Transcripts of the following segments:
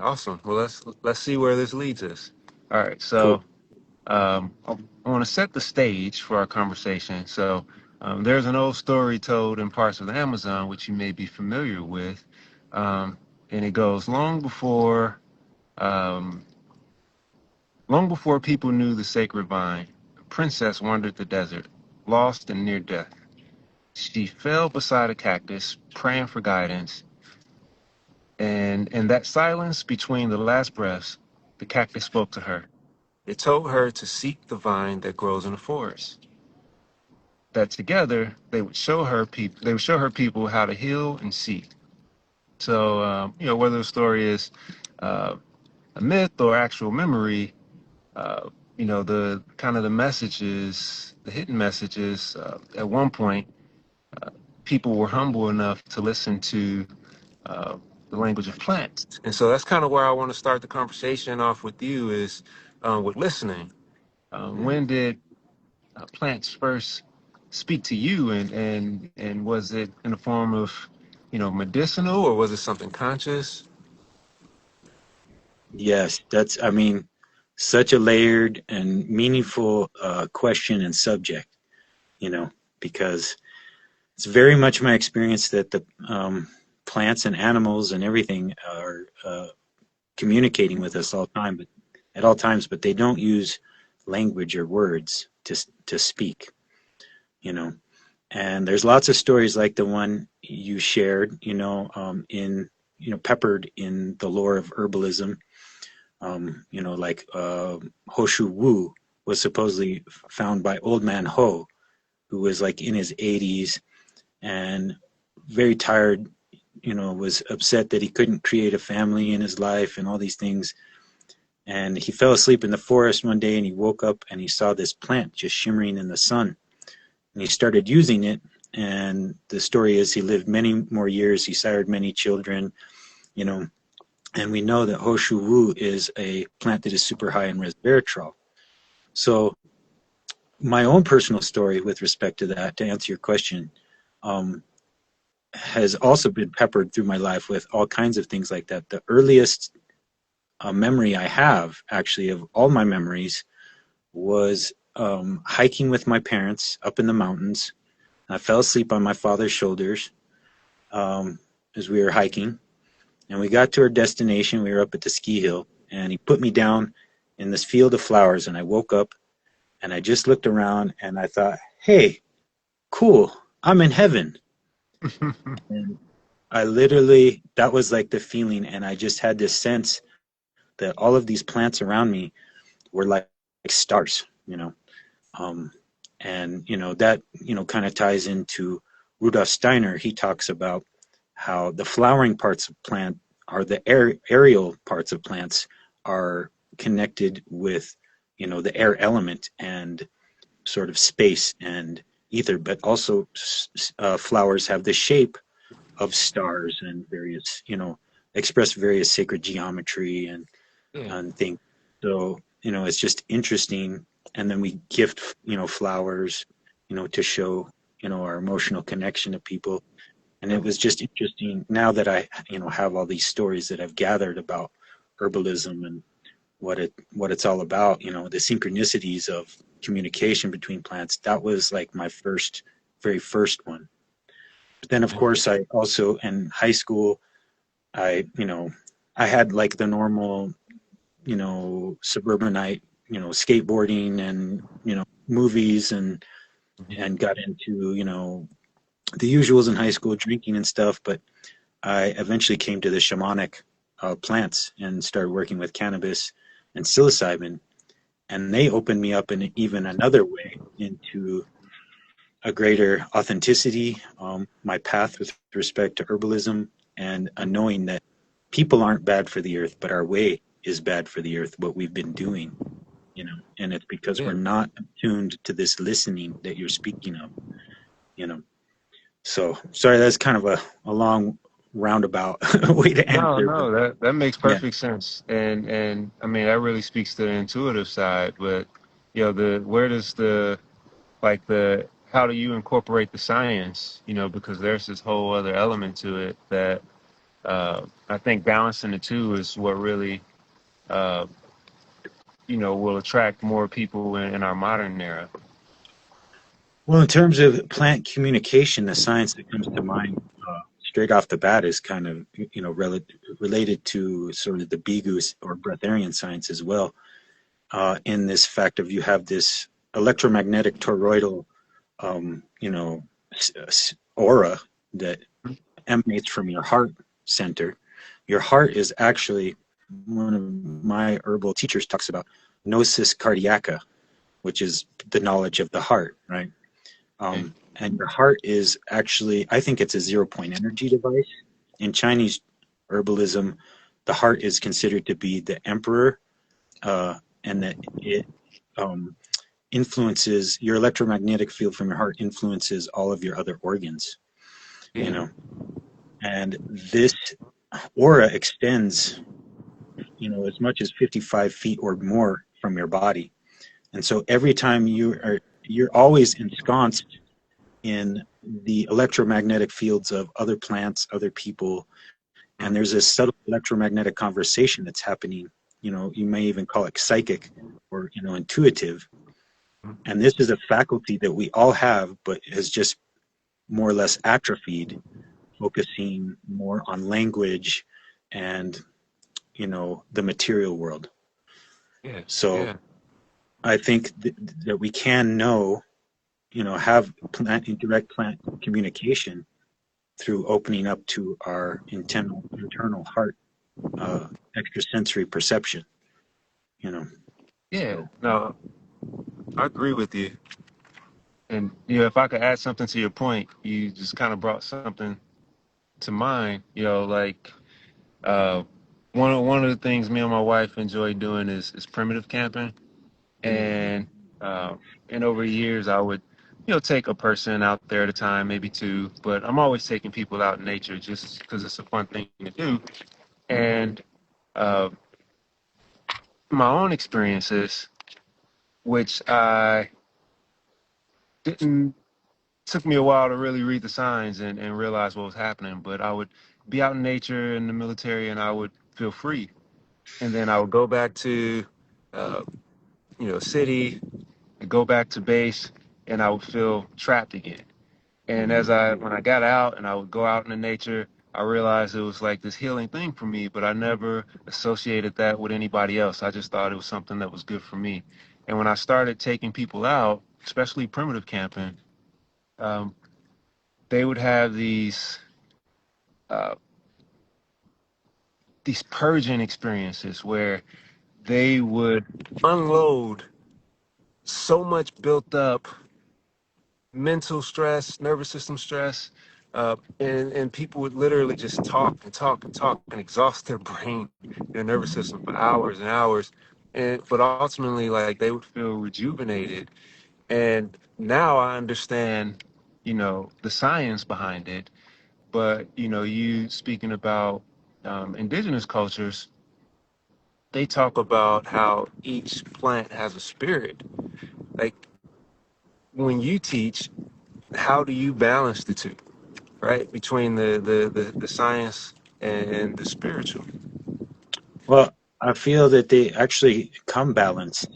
awesome. Well, let's see where this leads us. All right, Cool. so I want to set the stage for our conversation. So there's an old story told in parts of the Amazon, which you may be familiar with, um, and it goes um, long before people knew the sacred vine. A princess wandered the desert, lost and near death. She fell beside a cactus, praying for guidance, and in that silence between the last breaths, the cactus spoke to her. It told her to seek the vine that grows in the forest. That together they would show her people how to heal and see. So whether the story is uh, a myth or actual memory, the kind of the messages, the hidden messages. At one point, uh, people were humble enough to listen to uh, the language of plants, and so that's kind of where I want to start the conversation off with you is with listening. When did plants first speak to you, and was it in the form of medicinal, or was it something conscious? Yes, I mean, such a layered and meaningful question and subject, you know, because it's very much my experience that the plants and animals and everything are communicating with us at all times, but they don't use language or words to speak, you know. And there's lots of stories like the one you shared, in peppered in the lore of herbalism. Like Hoshu Wu was supposedly found by Old Man Ho, who was like in his 80s and very tired, was upset that he couldn't create a family in his life and all these things. And he fell asleep in the forest one day and he woke up and he saw this plant just shimmering in the sun. And he started using it. And the story is he lived many more years. He sired many children, you know, and we know that Hoshu Wu is a plant that is super high in resveratrol. So my own personal story with respect to that, to answer your question, um, has also been peppered through my life with all kinds of things like that. The earliest memory I have, actually, of all my memories, was hiking with my parents up in the mountains. I fell asleep on my father's shoulders as we were hiking. And we got to our destination. We were up at the ski hill. And he put me down in this field of flowers. And I woke up and I just looked around and I thought, hey, cool, I'm in heaven. And I literally, that was like the feeling. And I just had this sense that all of these plants around me were like stars, Um, and, that, kind of ties into Rudolf Steiner. He talks about how the flowering parts of plant are the aerial parts of plants are connected with, the air element and sort of space and ether, but also flowers have the shape of stars and various, express various sacred geometry Yeah. and things. So, it's just interesting. And then we gift, flowers, to show, our emotional connection to people. And it was just interesting now that I, have all these stories that I've gathered about herbalism and what it's all about, the synchronicities of communication between plants. That was like my very first one. But then of course I also in high school, I, I had like the normal, suburbanite, skateboarding and, movies and got into, the usuals in high school, drinking and stuff. But I eventually came to the shamanic plants and started working with cannabis and psilocybin, and they opened me up in even another way into a greater authenticity, my path with respect to herbalism, and a knowing that people aren't bad for the earth, but our way is bad for the earth, what we've been doing, and it's because we're Yeah. not attuned to this listening that you're speaking of, you know. So sorry, that's kind of a long roundabout way to No, answer, but no, that makes yeah. perfect sense, and I mean that really speaks to the intuitive side. But the where does the like the how do you incorporate the science? Because there's this whole other element to it that I think balancing the two is what really, uh, will attract more people in our modern era. Well, in terms of plant communication, the science that comes to mind straight off the bat is kind of related to sort of the Bigus or breatharian science as well. In this fact of you have this electromagnetic toroidal, aura that emanates from your heart center. Your heart is actually, one of my herbal teachers talks about gnosis cardiaca, which is the knowledge of the heart, right? And your heart is actually, I think it's a 0 point energy device. In Chinese herbalism, the heart is considered to be the emperor, and that it influences your electromagnetic field from your heart, influences all of your other organs, you Yeah. know. And this aura extends, as much as 55 feet or more from your body. And so every time you're always ensconced in the electromagnetic fields of other plants, other people, and there's a subtle electromagnetic conversation that's happening. You may even call it psychic or intuitive. And this is a faculty that we all have, but has just more or less atrophied, focusing more on language and the material world. Yeah. So Yeah. I think that we can have direct plant communication through opening up to our internal heart, extrasensory perception. You know, Yeah. so No, I agree with you. And if I could add something to your point, you just kind of brought something to mind. Like uh, one of the things me and my wife enjoy doing is primitive camping, and uh, and over the years I would take a person out there at a time, maybe two, but I'm always taking people out in nature just because it's a fun thing to do. And uh, my own experiences, which I didn't took me a while to really read the signs and realize what was happening, but I would be out in nature in the military and I would feel free. And then I would go back to, uh, city, go back to base, and I would feel trapped again. And when I got out and I would go out in the nature, I realized it was like this healing thing for me, but I never associated that with anybody else. I just thought it was something that was good for me. And when I started taking people out, especially primitive camping, um, they would have uh, these purging experiences where they would unload so much built up mental stress, nervous system stress, and people would literally just talk and talk and talk and exhaust their brain, their nervous system for hours and hours. But ultimately, like they would feel rejuvenated. And now I understand, the science behind it. But you speaking about indigenous cultures, they talk about how each plant has a spirit. Like when you teach, how do you balance the two, right? Between the science and the spiritual. well, I feel that they actually come balanced,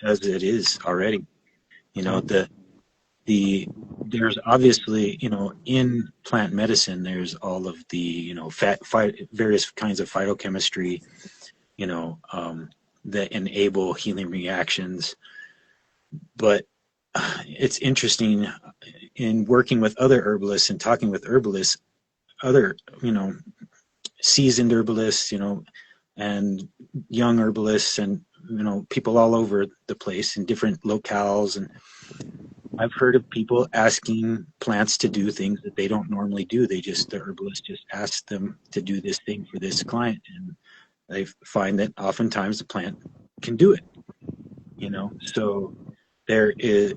as it is already. You know, Okay. the there's obviously, in plant medicine, there's all of the, various kinds of phytochemistry, that enable healing reactions. But it's interesting in working with other herbalists and talking with herbalists, other, seasoned herbalists, and young herbalists, and people all over the place in different locales. And I've heard of people asking plants to do things that they don't normally do. The herbalist just asks them to do this thing for this client, and they find that oftentimes the plant can do it. So there is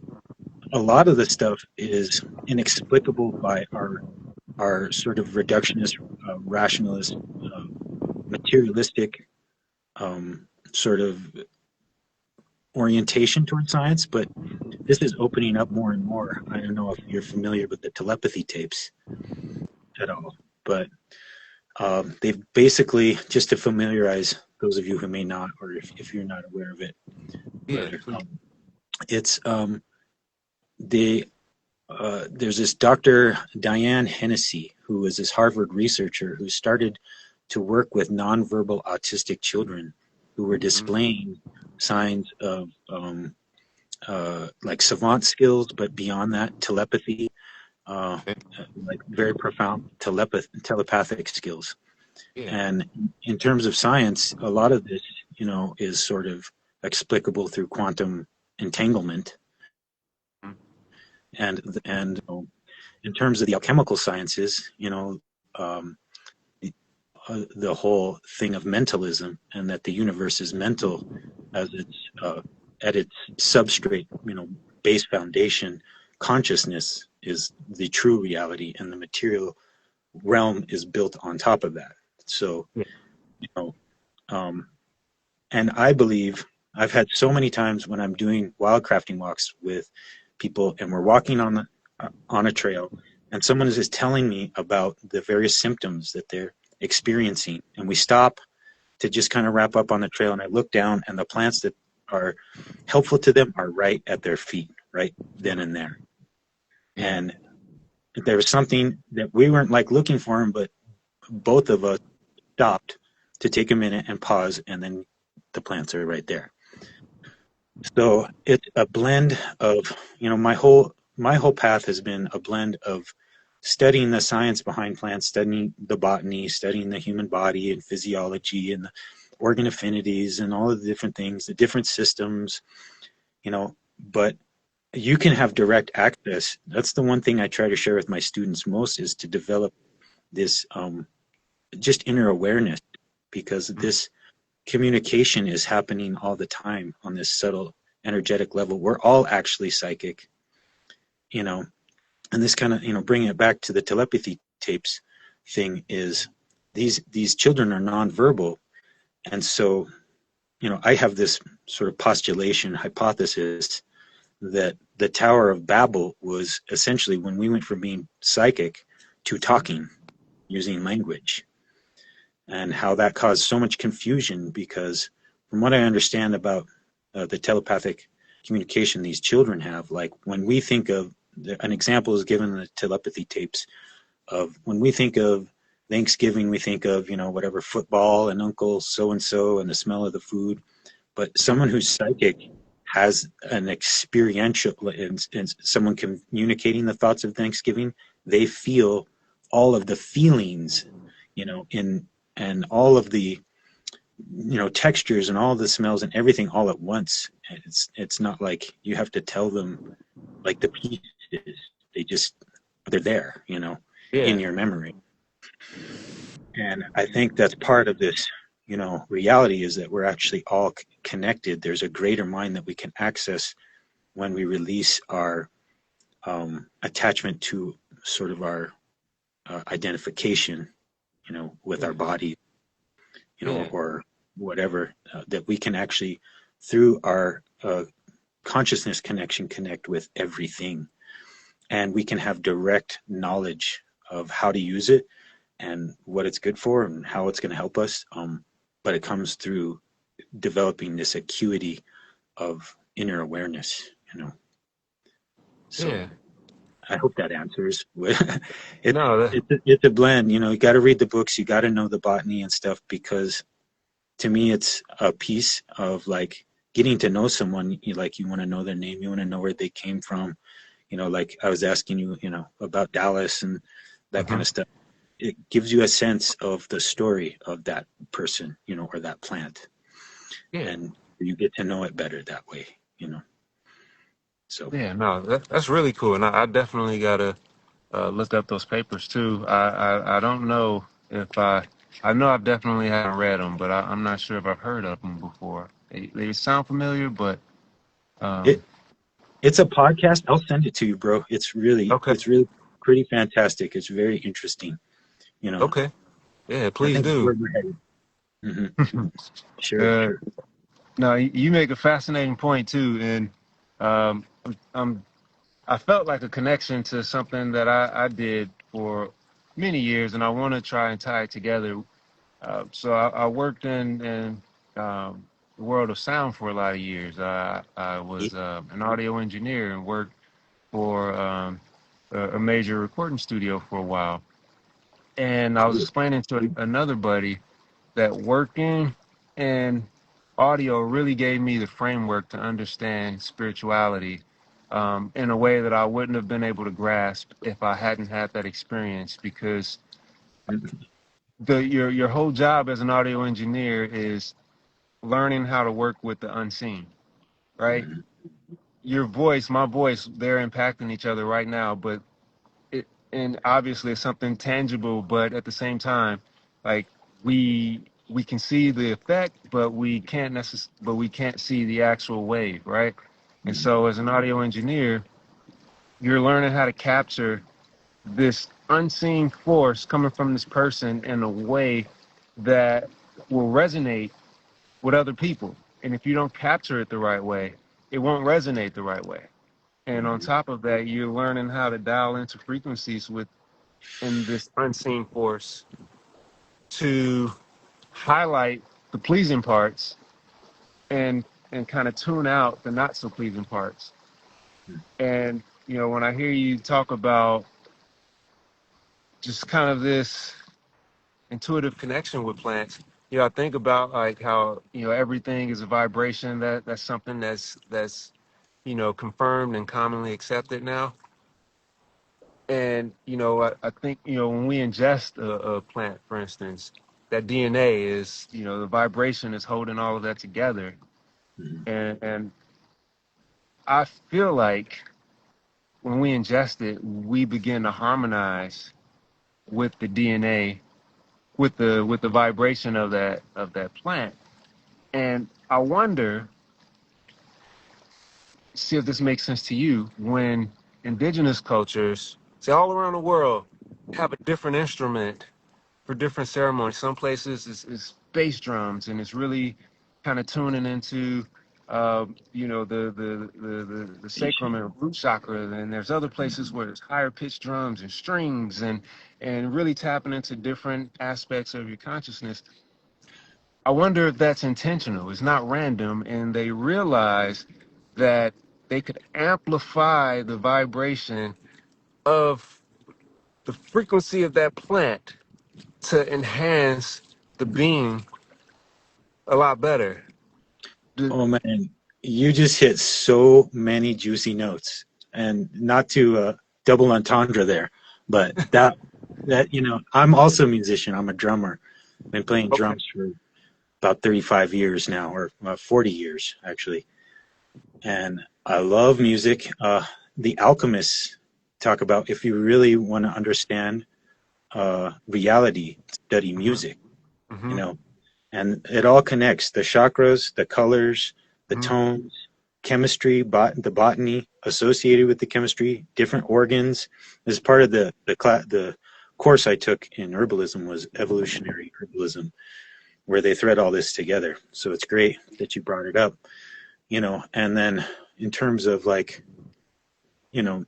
a lot of the stuff is inexplicable by our sort of reductionist, rationalist, uh, materialistic, sort of orientation towards science, but this is opening up more and more. I don't know if you're familiar with the telepathy tapes at all, but they've basically, just to familiarize those of you who may not, or if you're not aware of it, Yeah, brother, please. it's they there's this Dr. Diane Hennessy, who is this Harvard researcher who started to work with nonverbal autistic children who were Mhm. displaying signs of like savant skills, but beyond that, telepathy, uh, Okay. like very profound telepathic skills. Yeah. And in terms of science, a lot of this, is sort of explicable through quantum entanglement. Mhm. And in terms of the alchemical sciences, um, the whole thing of mentalism, and that the universe is mental as its at its substrate, base foundation. Consciousness is the true reality, and the material realm is built on top of that. So, Yeah. you know, um, and I believe I've had so many times when I'm doing wildcrafting walks with people, and we're walking on a trail, and someone is just telling me about the various symptoms that they're experiencing, and we stop to just kind of wrap up on the trail, and I look down, and the plants that are helpful to them are right at their feet, right then and there. Yeah. And there was something that we weren't like looking for them, but both of us stopped to take a minute and pause, and then the plants are right there. So it's a blend of, my whole path has been a blend of studying the science behind plants, studying the botany, studying the human body and physiology and the organ affinities and all of the different things, the different systems, but you can have direct access. That's the one thing I try to share with my students most, is to develop this just inner awareness, because Mhm. this communication is happening all the time on this subtle energetic level. We're all actually psychic, you know, and this kind of, bringing it back to the telepathy tapes thing, is these children are nonverbal. And so, I have this sort of postulation hypothesis that the Tower of Babel was essentially when we went from being psychic to talking using language, and how that caused so much confusion, because from what I understand about the telepathic communication these children have, like when we think of an example is given in the telepathy tapes of when we think of Thanksgiving, we think of, whatever, football and Uncle so and so and the smell of the food. But Mhm. someone who's psychic has an experiential, and someone communicating the thoughts of Thanksgiving, they feel all of the feelings, in and all of the textures and all the smells and everything all at once. And it's not like you have to tell them like the pieces. They just, they're there, in Yeah. your memory. And I think that's part of this, reality, is that we're actually all connected. There's a greater mind that we can access when we release our attachment to sort of our identification, with our Yeah. body, Yeah. or whatever, that we can actually, through our consciousness connection, connect with everything. And we can have direct knowledge of how to use it and what it's good for and how it's going to help us. But it comes through developing this acuity of inner awareness, So Yeah. I hope that answers. No, that, It's a blend. You got to read the books. You got to know the botany and stuff, because to me, it's a piece of like getting to know someone. You want to know their name. You want to know where they came from. Like I was asking you, about Dallas and that kind mhm. of stuff. It gives you a sense of the story of that person, or that plant, Yeah. and you get to know it better that way, you know. So Yeah. No, that's really cool. And I definitely gotta look up those papers too. I don't know if I know I've definitely haven't read them, but I'm not sure if I've heard of them before. They sound familiar, but um, it it's a podcast. I'll send it to you, bro. okay, It's really pretty fantastic. It's very interesting, you know. okay, yeah, I please think it's do. where we're headed. Hmm. Sure, uh, sure. no, you make a fascinating point too, and um, I'm I felt like a connection to something that I did for many years, and I want to try and tie it together. So I worked in the world of sound for a lot of years. I Yeah. was an audio engineer and worked for a major recording studio for a while. And I was Cool. explaining to another buddy that working in audio really gave me the framework to understand spirituality in a way that I wouldn't have been able to grasp if I hadn't had that experience. Because your whole job as an audio engineer is learning how to work with the unseen, right? Mhm. Your voice, my voice, they're impacting each other right now, but and obviously it's something tangible, but at the same time, like we can see the effect, but we can't see the actual wave, right? And Mhm. so as an audio engineer, you're learning how to capture this unseen force coming from this person in a way that will resonate with other people. And if you don't capture it the right way, it won't resonate the right way. And on Mhm. top of that, you're learning how to dial into frequencies within this unseen force to highlight the pleasing parts and kind of tune out the not so pleasing parts. And when I hear you talk about just kind of this intuitive connection with plants, I think about like how everything is a vibration. That's something that's confirmed and commonly accepted now. And I think when we ingest a plant, for instance, that DNA is the vibration is holding all of that together. Mhm. And I feel like when we ingest it, we begin to harmonize with the DNA, with the vibration of that plant. And I wonder, see if this makes sense to you, when indigenous cultures, say all around the world, have a different instrument for different ceremonies. Some places is bass drums, and it's really kind of tuning into the sacrum and root chakra. And there's other places where it's higher pitched drums and strings, and really tapping into different aspects of your consciousness. I wonder if that's intentional. It's not random, and they realize that they could amplify the vibration of the frequency of that plant to enhance the being a lot better. Oh man, you just hit so many juicy notes, and not to double entendre there, but that I'm also a musician. I'm a drummer. Been playing Okay. drums for about 35 years now, or 40 years actually, and I love music. The alchemists talk about if you really want to understand reality, study Mm-hmm. music. You Mm-hmm. know, and it all connects the chakras, the colors, the Mm-hmm. tones, chemistry, the botany associated with the chemistry, different organs. As part of the course I took in herbalism was evolutionary herbalism, where they thread all this together. So it's great that you brought it up. And then in terms of like, you know,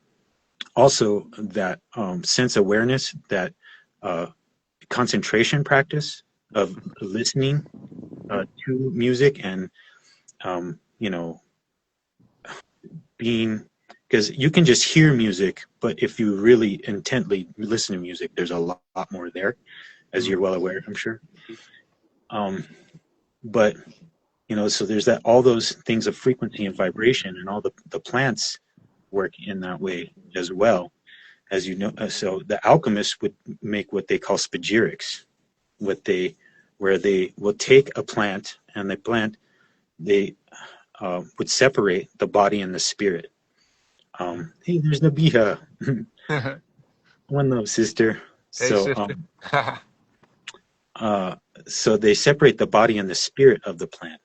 also that sense awareness, that uh, concentration practice of listening to music and um, you know, being because you can just hear music, but if you really intently listen to music, there's a lot more there, as you're well aware, I'm sure. Um, but so there's that all those things of frequency and vibration, and all the plants work in that way as well, as you know. So the alchemists would make what they call spagyrics, what they where they will take a plant and the plant they would separate the body and the spirit. Hey, there's Nabiha. Mm-hmm. One love, sister. Hey, So, sister. uh, so they separate the body and the spirit of the plant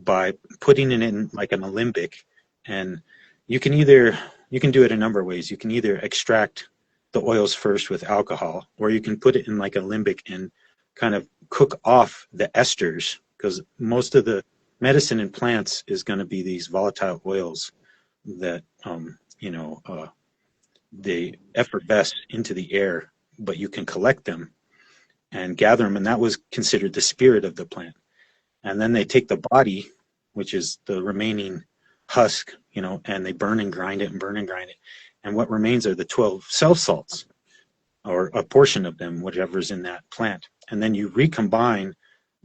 by putting it in like an alembic, and you can do it a number of ways. You can either extract the oils first with alcohol, or you can put it in like a limbic and kind of cook off the esters, because most of the medicine in plants is going to be these volatile oils that they effervesce into the air but you can collect them and gather them, and that was considered the spirit of the plant. And then they take the body, which is the remaining husk, and they burn and grind it and burn and grind it. And what remains are the 12 self salts, or a portion of them, whatever's in that plant. And then you recombine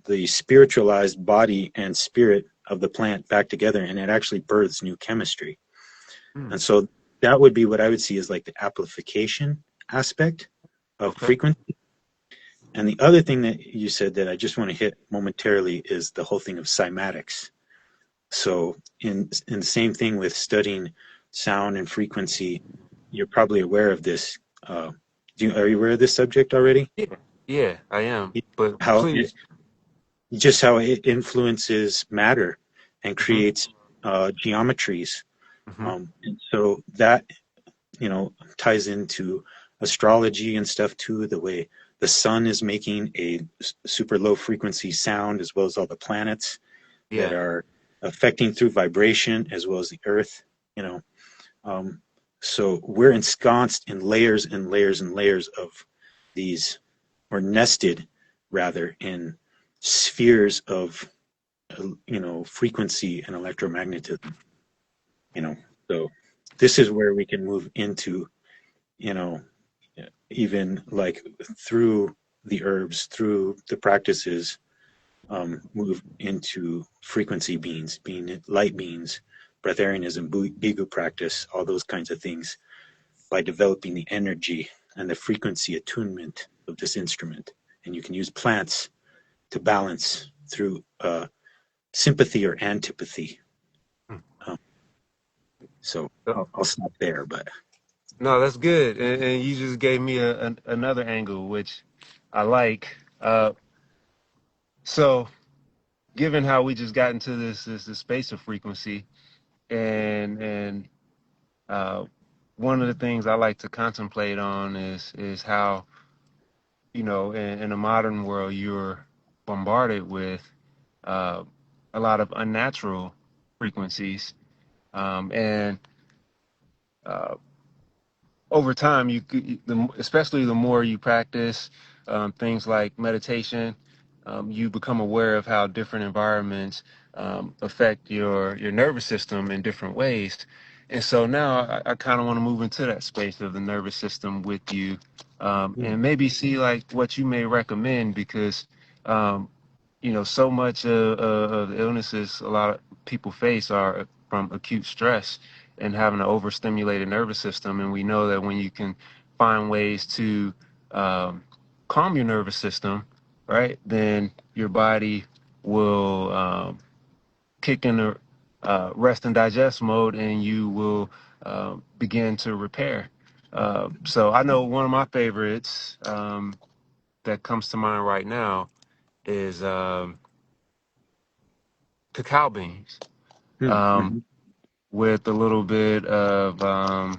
the spiritualized body and spirit of the plant back together, and it actually births new chemistry. And so that would be what I would see as like the amplification aspect of frequency. And the other thing that you said that I just want to hit momentarily is the whole thing of cymatics. So in the same thing with studying sound and frequency, you're probably aware of this. Are you aware of this subject already? Yeah, I am. But How please. just how it influences matter and creates geometries. And so that, ties into astrology and stuff too, the way the sun is making a super low frequency sound, as well as all the planets that are affecting through vibration, as well as the earth, so we're ensconced in layers and layers and layers of these, or nested rather, in spheres of frequency and electromagnetism. So this is where we can move into, even like through the herbs, through the practices, move into frequency beings, being light beings, breatharianism, bigu practice, all those kinds of things, by developing the energy and the frequency attunement of this instrument. And you can use plants to balance through sympathy or antipathy. So I'll stop there, but No, that's good. And you just gave me another angle, which I like. So given how we just got into this space of frequency, and one of the things I like to contemplate on is how, in a modern world, you're bombarded with a lot of unnatural frequencies, and over time, especially the more you practice things like meditation, you become aware of how different environments affect your nervous system in different ways. And so now I kind of want to move into that space of the nervous system with you, and maybe see like what you may recommend, because so much of the illnesses a lot of people face are from acute stress and having an overstimulated nervous system. And we know that when you can find ways to calm your nervous system, right, then your body will kick in the rest and digest mode, and you will begin to repair. So I know one of my favorites that comes to mind right now is cacao beans, mm-hmm. with a little bit of uh,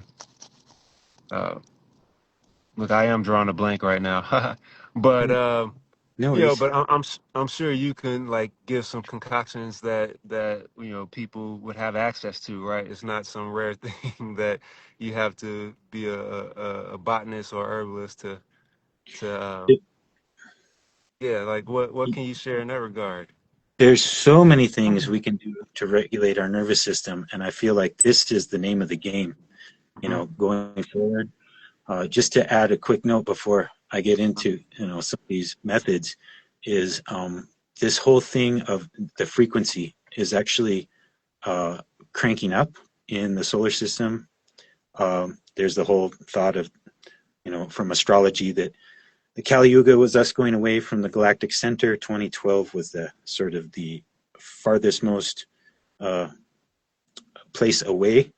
look, I am drawing a blank right now, but No worries. but I'm sure you can like give some concoctions that people would have access to, right? It's not some rare thing that you have to be a botanist or herbalist to yeah. Like what can you share in that regard? There's so many things we can do to regulate our nervous system, and I feel like this is the name of the game, going forward. Just to add a quick note before I get into some of these methods, is this whole thing of the frequency is actually cranking up in the solar system. There's the whole thought of from astrology that the Kali Yuga was us going away from the galactic center. 2012 was the sort of the farthest most place away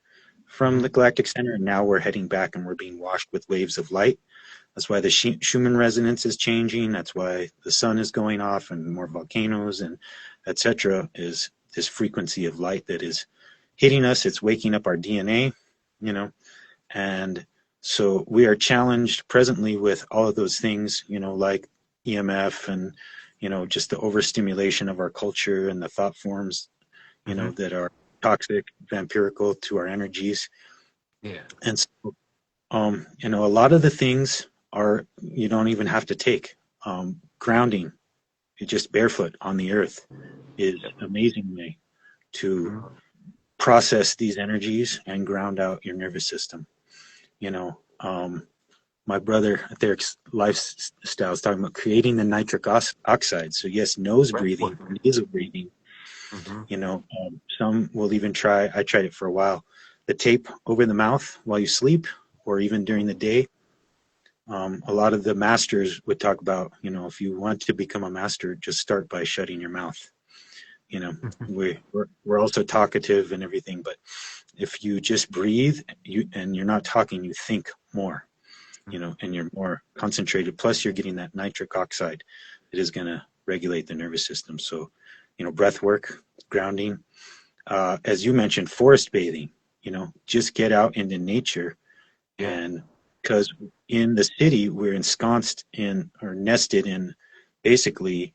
from the galactic center, and now we're heading back and we're being washed with waves of light. That's why the Schumann resonance is changing. That's why the sun is going off and more volcanoes and etc. Is this frequency of light that is hitting us. It's waking up our DNA, and so we are challenged presently with all of those things, like EMF and, just the overstimulation of our culture and the thought forms, that are toxic, vampirical to our energies. Yeah. And so, a lot of the things are, you don't even have to take. Grounding, just barefoot on the earth, is amazing way to Mm-hmm. process these energies and ground out your nervous system. You know, my brother Eric's lifestyle is talking about creating the nitric oxide. So yes, nose Breath breathing, work. nasal breathing. Mm-hmm. You know, some will even try. I tried it for a while. The tape over the mouth while you sleep, or even during the day. A lot of the masters would talk about, you know, if you want to become a master, just start by shutting your mouth. You know, we're also talkative and everything, but if you just breathe, and you're not talking, you think more. You know, and you're more concentrated. Plus, you're getting that nitric oxide that is going to regulate the nervous system. So, you know, breath work, grounding, as you mentioned, forest bathing. You know, just get out into nature. Yeah. And because in the city we're ensconced in, or nested in, basically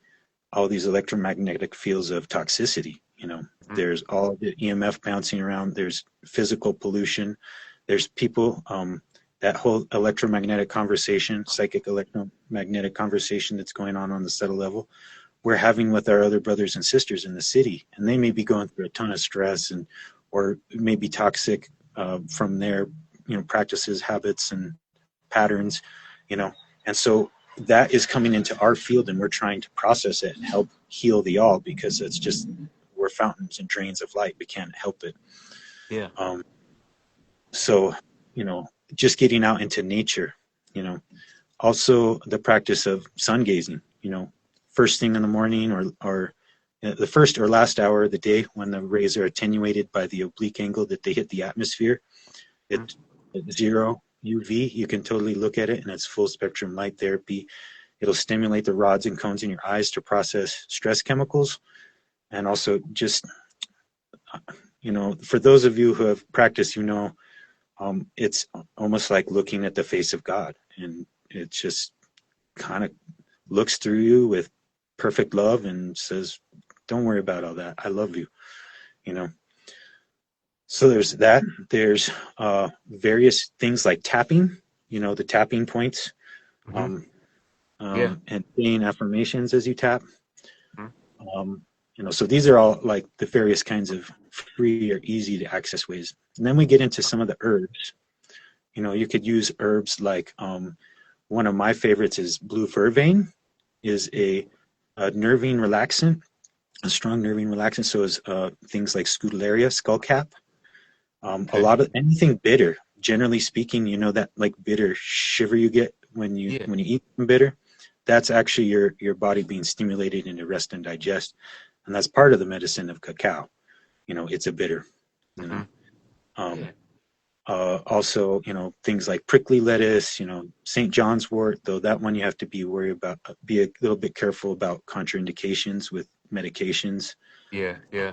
all these electromagnetic fields of toxicity. You know, Mm-hmm. there's all the EMF bouncing around, there's physical pollution, there's people, that whole electromagnetic conversation, psychic electromagnetic conversation that's going on the subtle level, we're having with our other brothers and sisters in the city, and they may be going through a ton of stress, and or maybe toxic, from their, you know, practices, habits, and patterns, you know, and so that is coming into our field, and we're trying to process it and help heal the all, because it's just, we're fountains and drains of light. We can't help it. Yeah. Um, so, you know, just getting out into nature, you know, also the practice of sun gazing, you know, first thing in the morning, or the first or last hour of the day, when the rays are attenuated by the oblique angle that they hit the atmosphere. Mm-hmm. It, at 0 UV, you can totally look at it, and it's full spectrum light therapy. It'll stimulate the rods and cones in your eyes to process stress chemicals. And also, just, you know, for those of you who have practiced, you know, it's almost like looking at the face of God, and it just kind of looks through you with perfect love and says, "Don't worry about all that. I love you." You know. So there's that. There's various things like tapping. You know, the tapping points, Mm-hmm. um, Yeah. and saying affirmations as you tap. Mm-hmm. Um, you know, so these are all like the various kinds of free or easy to access ways. And then we get into some of the herbs. You know, you could use herbs like, one of my favorites is blue vervain, is a nervine relaxant, a strong nervine relaxant. So is things like Scutellaria, skullcap. A Okay. lot of anything bitter, generally speaking, you know, that like bitter shiver you get when you Yeah. eat bitter, that's actually your body being stimulated into rest and digest, and that's part of the medicine of cacao. You know, it's a bitter. You know, Mm-hmm. um, Yeah. also, you know, things like prickly lettuce, you know, St. John's wort, though that one you have to be a little bit careful about contraindications with medications. Yeah. Yeah.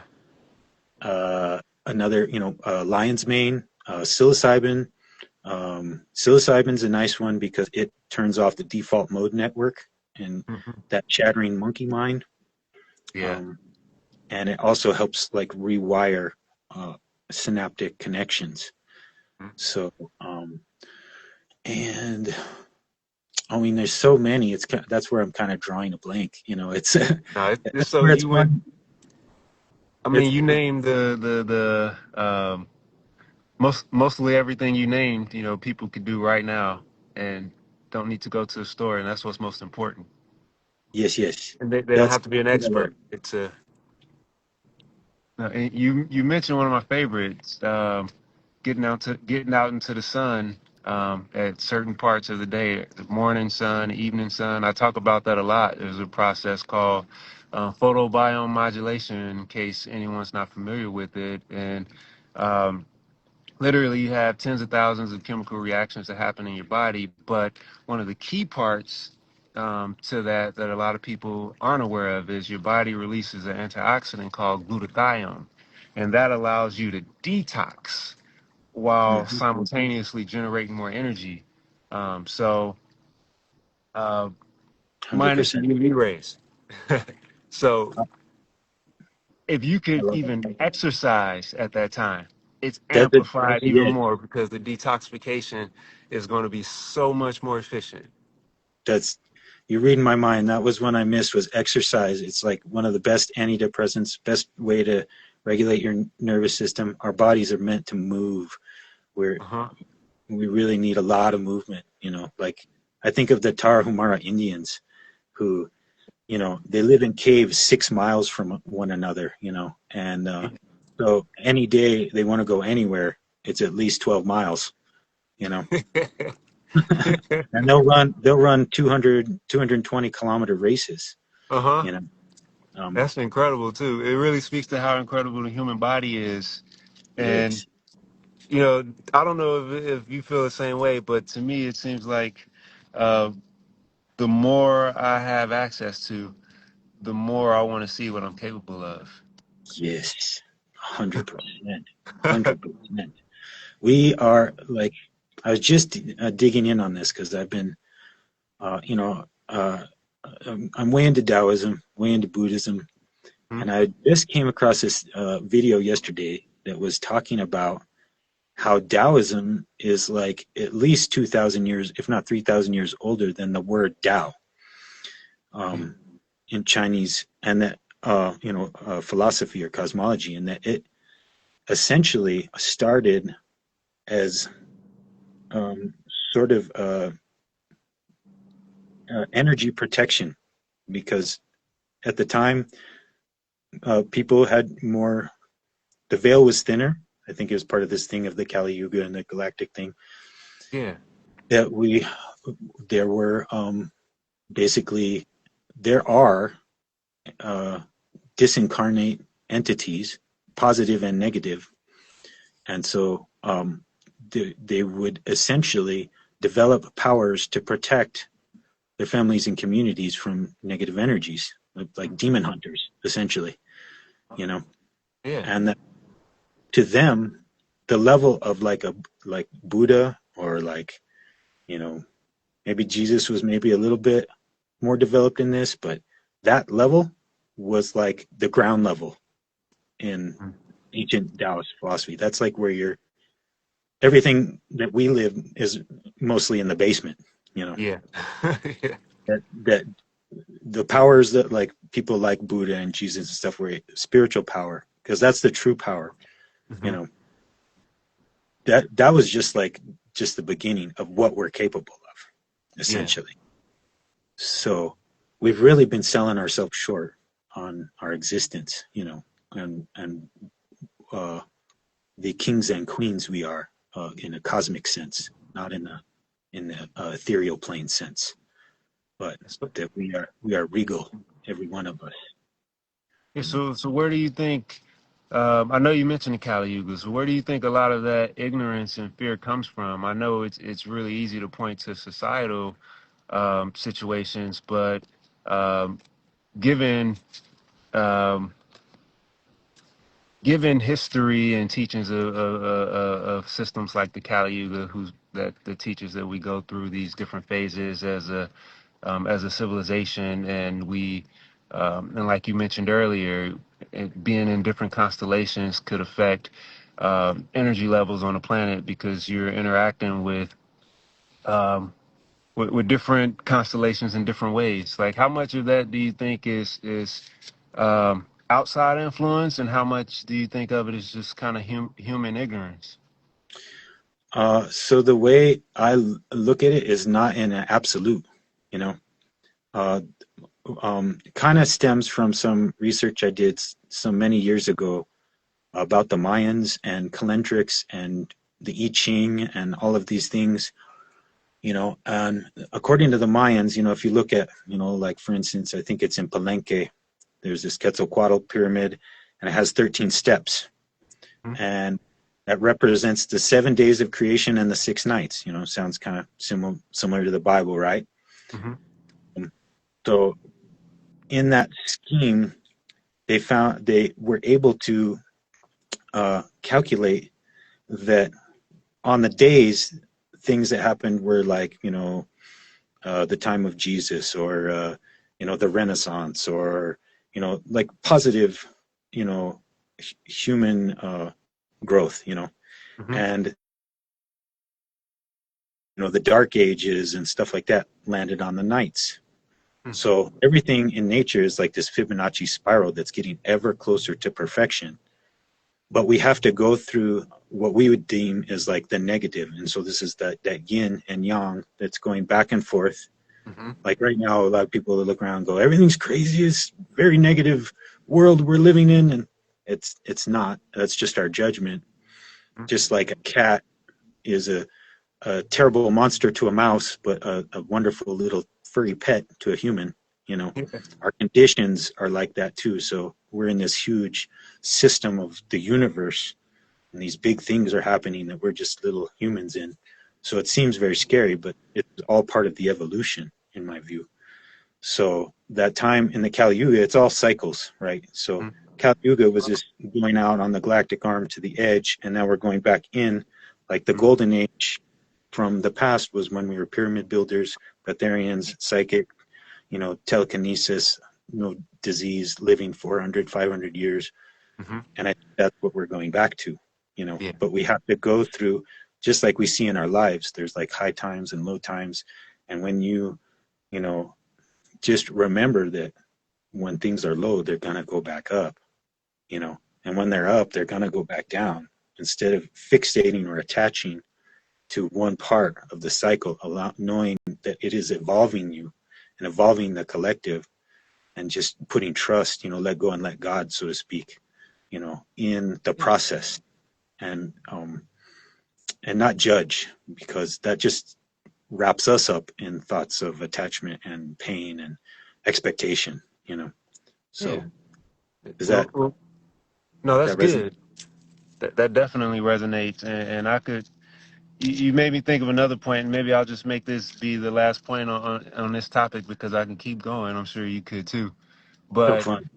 Another, you know, lion's mane, psilocybin. Psilocybin's a nice one because it turns off the default mode network and Mm-hmm. that chattering monkey mind. Yeah. Um, and it also helps like rewire uh, synaptic connections. Mm-hmm. So, and I mean, there's so many. That's where I'm kind of drawing a blank. You know, it's No, it's that's so where it's you went. fun. I mean, It's you named the mostly everything you named. You know, people could do right now and don't need to go to the store, and that's what's most important. yes, yes. And they don't That's have to be an what I love. expert. It's a and you mentioned one of my favorites, getting out into the sun at certain parts of the day, the morning sun, evening sun. I talk about that a lot. There's a process called photobiome modulation, in case anyone's not familiar with it, and um, literally you have tens of thousands of chemical reactions that happen in your body, but one of the key parts to that a lot of people aren't aware of is your body releases an antioxidant called glutathione, and that allows you to detox while Mm-hmm. simultaneously generating more energy. So uh, minus the 100%. UV rays. So I if you could love it. even exercise at that time, it's That, that amplified even yeah, more because the detoxification is going to be so much more efficient. that's you're reading my mind. That was one I missed was exercise. It's like one of the best antidepressants, best way to regulate your nervous system. Our bodies are meant to move. We're Uh-huh. we really need a lot of movement, like I think of the Tarahumara Indians who, they live in caves 6 miles from one another, and so any day they want to go anywhere, it's at least 12 miles, you know, and they'll run 220 kilometer races, Uh-huh. you know. Um, That's incredible too. It really speaks to how incredible the human body is. it And is. I don't know if you feel the same way, but to me, it seems like uh, the more I have access to, the more I want to see what I'm capable of. Yes, 100%, 100%. We are like, I was just digging in on this because I've been, you know, I'm way into Taoism, way into Buddhism, Hmm? and I just came across this video yesterday that was talking about how Taoism is like at least 2,000 years, if not 3,000 years older than the word Tao Yeah. um, in Chinese, and that, philosophy or cosmology, and that it essentially started as um, sort of energy protection because at the time people had more, the veil was thinner. I think it was part of this thing of the Kali Yuga and the galactic thing Yeah. that there were basically, there are uh, disincarnate entities, positive and negative, and so they would essentially develop powers to protect their families and communities from negative energies, like demon hunters, essentially, you know. Yeah. And that, to them, the level of like Buddha or like, you know, maybe Jesus was maybe a little bit more developed in this, but that level was like the ground level in Mm. ancient Taoist philosophy. That's like where everything that we live is mostly in the basement, you know. Yeah. Yeah. That the powers that like people like Buddha and Jesus and stuff were spiritual power, because that's the true power, you Hmm. know. That was just the beginning of what we're capable of, Yeah. essentially. So we've really been selling ourselves short on our existence, and uh, the kings and queens we are, in a cosmic sense, not in the ethereal plane sense, but So, that we are regal, every one of us. yeah, You know, so where do you think? I know you mentioned the Kali Yuga. So where do you think a lot of that ignorance and fear comes from? I know it's really easy to point to societal situations, but um, given um, given history and teachings of systems like the Kali Yuga, that the teachers that we go through these different phases as a civilization, and and like you mentioned earlier, being in different constellations could affect energy levels on the planet because you're interacting um, with different constellations in different ways. Like, how much of that do you think is outside influence, and how much do you think of it as just kind of human ignorance? so the way I look at it is not in an absolute, you know. Uh, kind of stems from some research I did so many years ago about the Mayans and calendrics and the I Ching and all of these things, and according to the Mayans, if you look at, like for instance, I think it's in Palenque, there's this Quetzalcoatl pyramid and it has 13 steps, and that represents the 7 days of creation and the 6 nights. Sounds kind of similar to the Bible, right? Mm-hmm. Um, so in that scheme, they were able to calculate that on the days, things that happened were like, the time of Jesus, or the Renaissance, or like positive, human growth. Mm-hmm. And the dark ages and stuff like that landed on the nights. So everything in nature is like this Fibonacci spiral that's getting ever closer to perfection. But we have to go through what we would deem is like the negative. And so this is that yin and yang that's going back and forth. Mm-hmm. Like right now, a lot of people look around and go, everything's crazy. It's very negative world we're living in. And it's not. That's just our judgment. Just like a cat is a terrible monster to a mouse, but a wonderful little furry pet to a human. Yeah. Our conditions are like that too. So we're in this huge system of the universe, and these big things are happening that we're just little humans in. So it seems very scary, but it's all part of the evolution, in my view. So that time in the Kali Yuga, it's all cycles, right? So Kali Yuga was just going out on the galactic arm to the edge, and now we're going back in. Like the golden age from the past was when we were pyramid builders, breatharians, psychic, telekinesis, no disease, living 400, 500 years. Mm-hmm. And I think that's what we're going back to, Yeah. but we have to go through, just like we see in our lives, there's like high times and low times. And when you know, just remember that when things are low, they're going to go back up, and when they're up, they're going to go back down. Instead of fixating or attaching to one part of the cycle, knowing that it is evolving you and evolving the collective, and just putting trust, let go and let God, so to speak, in the process, and not judge, because that just wraps us up in thoughts of attachment and pain and expectation. Yeah. So is Well, that well, no, that's that resonate? good. That definitely resonates, and I could. You made me think of another point, and maybe I'll just make this be the last point on this topic because I can keep going. I'm sure you could too. So But fun.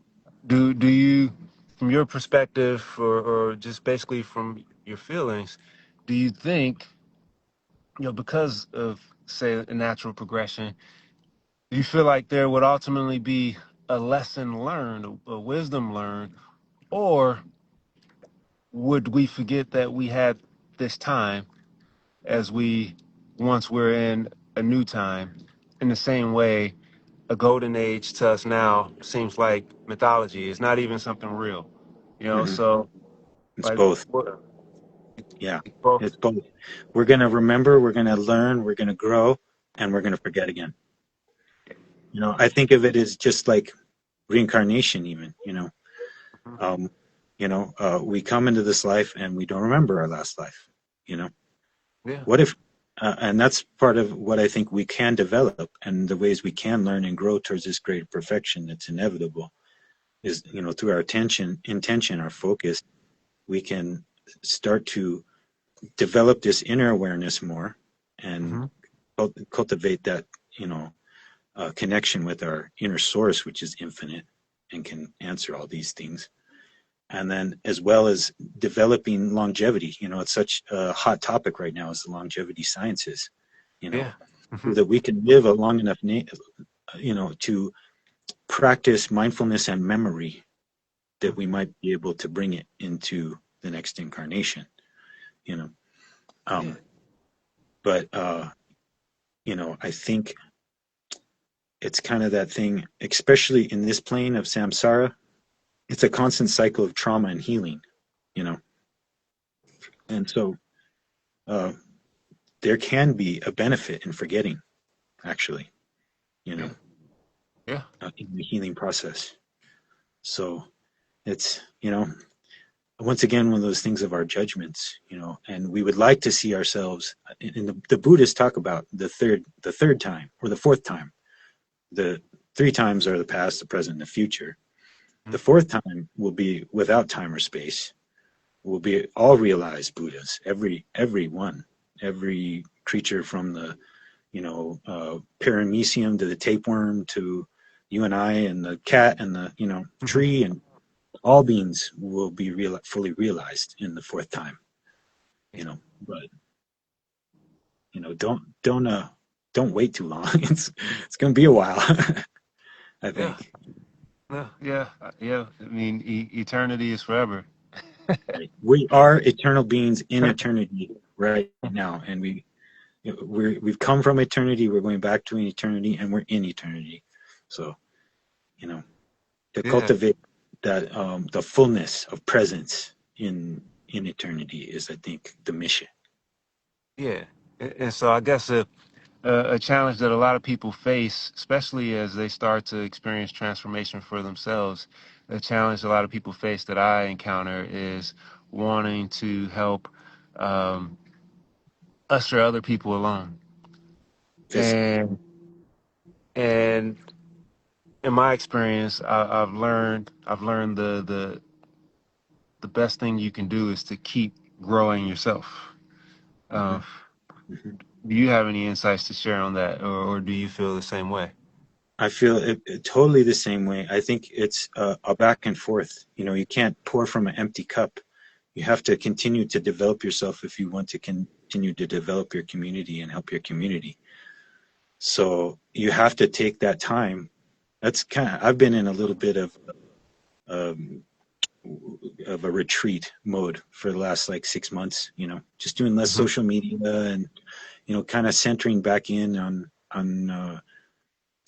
do you, from your perspective, or just basically from your feelings, do you think, because of, say, a natural progression, do you feel like there would ultimately be a lesson learned, a wisdom learned, or would we forget that we had this time as we once were in a new time? In the same way, a golden age to us now seems like mythology. It's not even something real, Hmm. So It's like, both. what, Yeah, both. it's both. We're going to remember, we're going to learn, we're going to grow, and we're going to forget again. I think of it as just like reincarnation, even. Um, we come into this life and we don't remember our last life. You know, Yeah. what if, and that's part of what I think we can develop, and the ways we can learn and grow towards this greater perfection that's inevitable is, through our intention, our focus, we can start to develop this inner awareness more, and Hmm. cultivate that, connection with our inner source, which is infinite and can answer all these things. And then, as well as developing longevity, it's such a hot topic right now, is the longevity sciences, you know, Yeah. so Hmm. that we can live a long enough, to practice mindfulness and memory, that we might be able to bring it into the next incarnation, you know. Yeah. Um, but, I think it's kind of that thing, especially in this plane of samsara. It's a constant cycle of trauma and healing, you know. And so, uh, there can be a benefit in forgetting, actually, you know, Yeah. Yeah. in the healing process. So it's, once again, one of those things of our judgments, and we would like to see ourselves, and the Buddhists talk about the third time or the fourth time. The three times are the past, the present, and the future. The fourth time will be without time or space. Will be all realized Buddhas, every one, every creature from the, paramecium to the tapeworm to you and I and the cat and the, Hmm. tree, and all beings will be fully realized in the fourth time. But don't wait too long. It's gonna be a while. I Yeah. think. Yeah. Yeah. Yeah. I mean, eternity is forever. Right. We are eternal beings in eternity right now, and we've come from eternity. We're going back to an eternity, and we're in eternity. So, you know, to Yeah, cultivate that the fullness of presence in eternity is, I think, the mission. yeah. And so I guess a challenge that a lot of people face, especially as they start to experience transformation for themselves, a challenge a lot of people face that I encounter is wanting to help um, usher other people along. Physically. And in my experience, I've learned the best thing you can do is to keep growing yourself. Uh, Hmm. Hmm. do you have any insights to share on that, or do you feel the same way? I feel totally the same way. I think it's a back and forth. You know, you can't pour from an empty cup. You have to continue to develop yourself if you want to continue to develop your community and help your community. So you have to take that time. I've been in a little bit um, of a retreat mode for the last like 6 months, just doing less Hmm. social media and, kind of centering back in on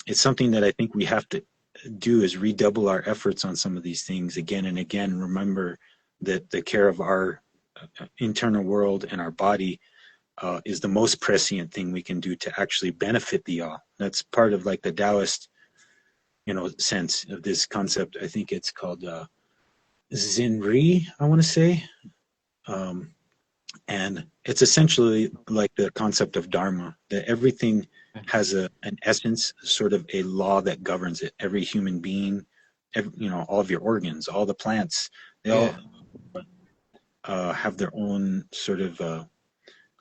it's something that I think we have to do is redouble our efforts on some of these things again and again. Remember that the care of our internal world and our body is the most prescient thing we can do to actually benefit the all. That's part of like the Taoist, sense of this concept. I think it's called Zinri, I want to say. Um, and it's essentially like the concept of Dharma, that everything has an essence, sort of a law that governs it. Every human being, all of your organs, all the plants, they Yeah. all have their own sort of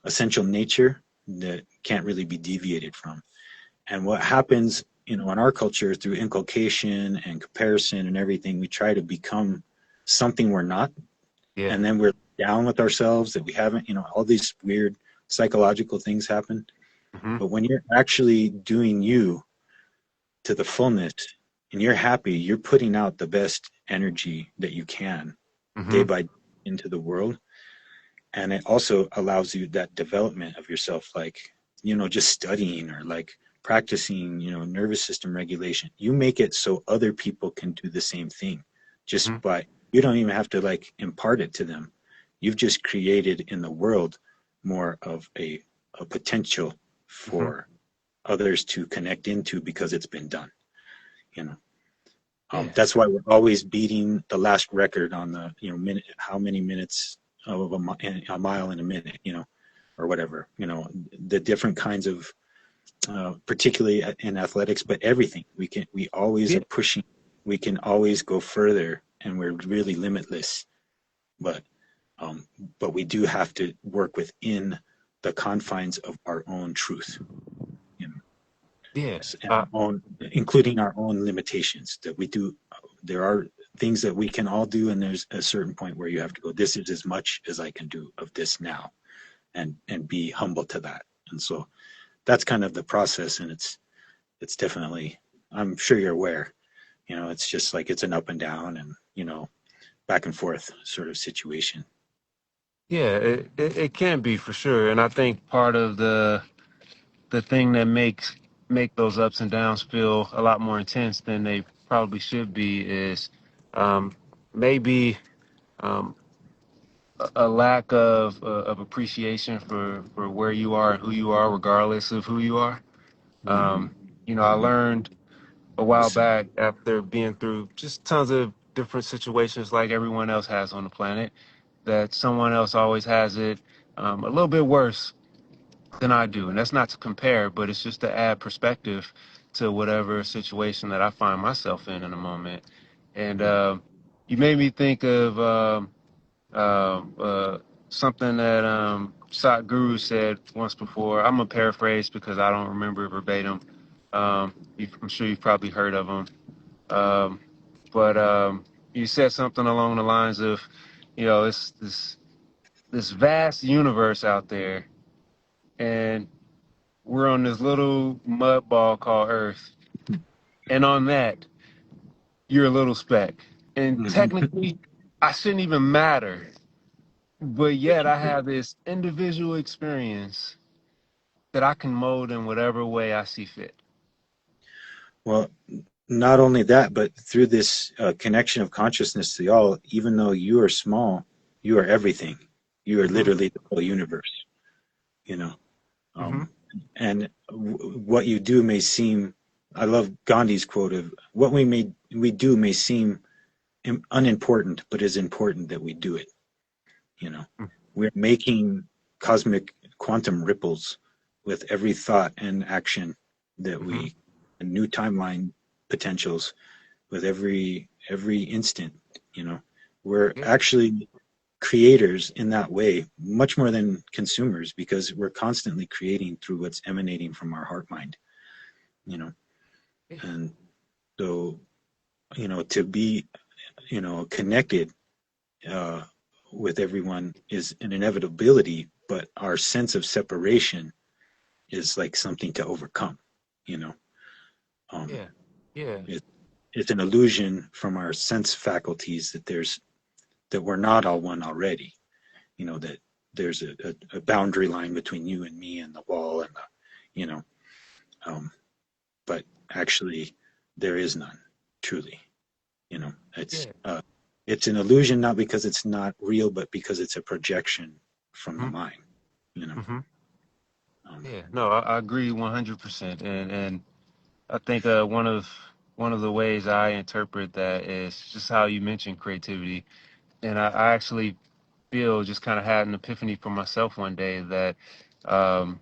essential nature that can't really be deviated from. And what happens, in our culture through inculcation and comparison and everything, we try to become something we're not. Yeah. And then we're down with ourselves that we haven't, all these weird psychological things happen. Hmm. But when you're actually doing you to the fullness and you're happy, you're putting out the best energy that you can day Hmm. by day into the world. And it also allows you that development of yourself, like, just studying or like practicing, nervous system regulation. You make it so other people can do the same thing Hmm. just by, you don't even have to like impart it to them. You've just created in the world more of a potential Hmm. for others to connect into because it's been done, you know. Yeah. That's why we're always beating the last record on the, minute, how many minutes of a mile in a minute, or whatever, the different kinds of, particularly in athletics, but everything we always Yeah. are pushing, we can always go further and we're really limitless, but, um, but we do have to work within the confines of our own truth, you know, Yeah. and our own, including our own limitations that we do. There are things that we can all do, and there's a certain point where you have to go, this is as much as I can do of this now, and be humble to that. And so that's kind of the process, and it's definitely, I'm sure you're aware, it's just like it's an up and down and, back and forth sort of situation. Yeah. It can be for sure, and I think part of the thing that make those ups and downs feel a lot more intense than they probably should be is um, maybe um, a lack of appreciation for where you are and who you are, regardless of who you are. Mm-hmm. I Mm-hmm. learned a while back after being through just tons of different situations like everyone else has on the planet that someone else always has it a little bit worse than I do. And that's not to compare, but it's just to add perspective to whatever situation that I find myself in a moment. And you made me think of something that Satguru said once before. I'm going to paraphrase because I don't remember verbatim. I'm sure you've probably heard of him. But you said something along the lines of, it's this vast universe out there, and we're on this little mud ball called Earth, and on that, you're a little speck. And Mm-hmm. technically, I shouldn't even matter, but yet I have this individual experience that I can mold in whatever way I see fit. Well, not only that, but through this connection of consciousness to all, even though you are small, you are everything. You are Hmm. literally the whole universe, you know. Hmm. Um, and what you do may seem, I love Gandhi's quote of what we do may seem unimportant, but is important that we do it. You know, we're making cosmic quantum ripples with every thought and action that Hmm. and new timeline potentials with every instant. You know, we're Yeah. actually creators in that way, much more than consumers, because we're constantly creating through what's emanating from our heart mind. You know, Yeah. and so to be connected uh, with everyone is an inevitability, but our sense of separation is like something to overcome. You know, um, Yeah. Yeah. it, it's an illusion from our sense faculties that we're not all one already. You know, that there's a boundary line between you and me and the wall and the, you know, um, but actually there is none truly. You know, Yeah. it's an illusion not because it's not real, but because it's a projection from the Hmm. mind. You know. Hmm. Um, Yeah. No, I agree 100%. And I think one of the ways I interpret that is just how you mentioned creativity. And I actually feel just kind of had an epiphany for myself one day that um,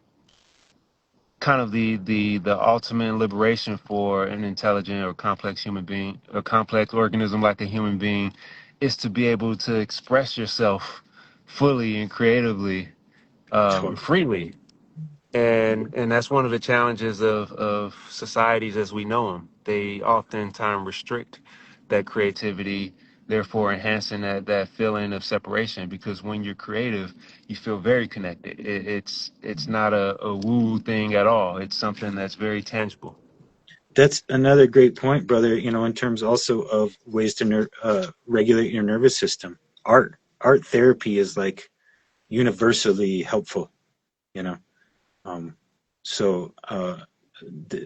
kind of the ultimate liberation for an intelligent or complex human being, a complex organism like a human being, is to be able to express yourself fully and creatively, totally. freely. And that's one of the challenges of societies as we know them. They oftentimes restrict that creativity, therefore enhancing that feeling of separation. Because when you're creative, you feel very connected. It's not a woo thing at all. It's something that's very tangible. That's another great point, brother. In terms also of ways to regulate your nervous system. Art therapy is like universally helpful. You know, um, so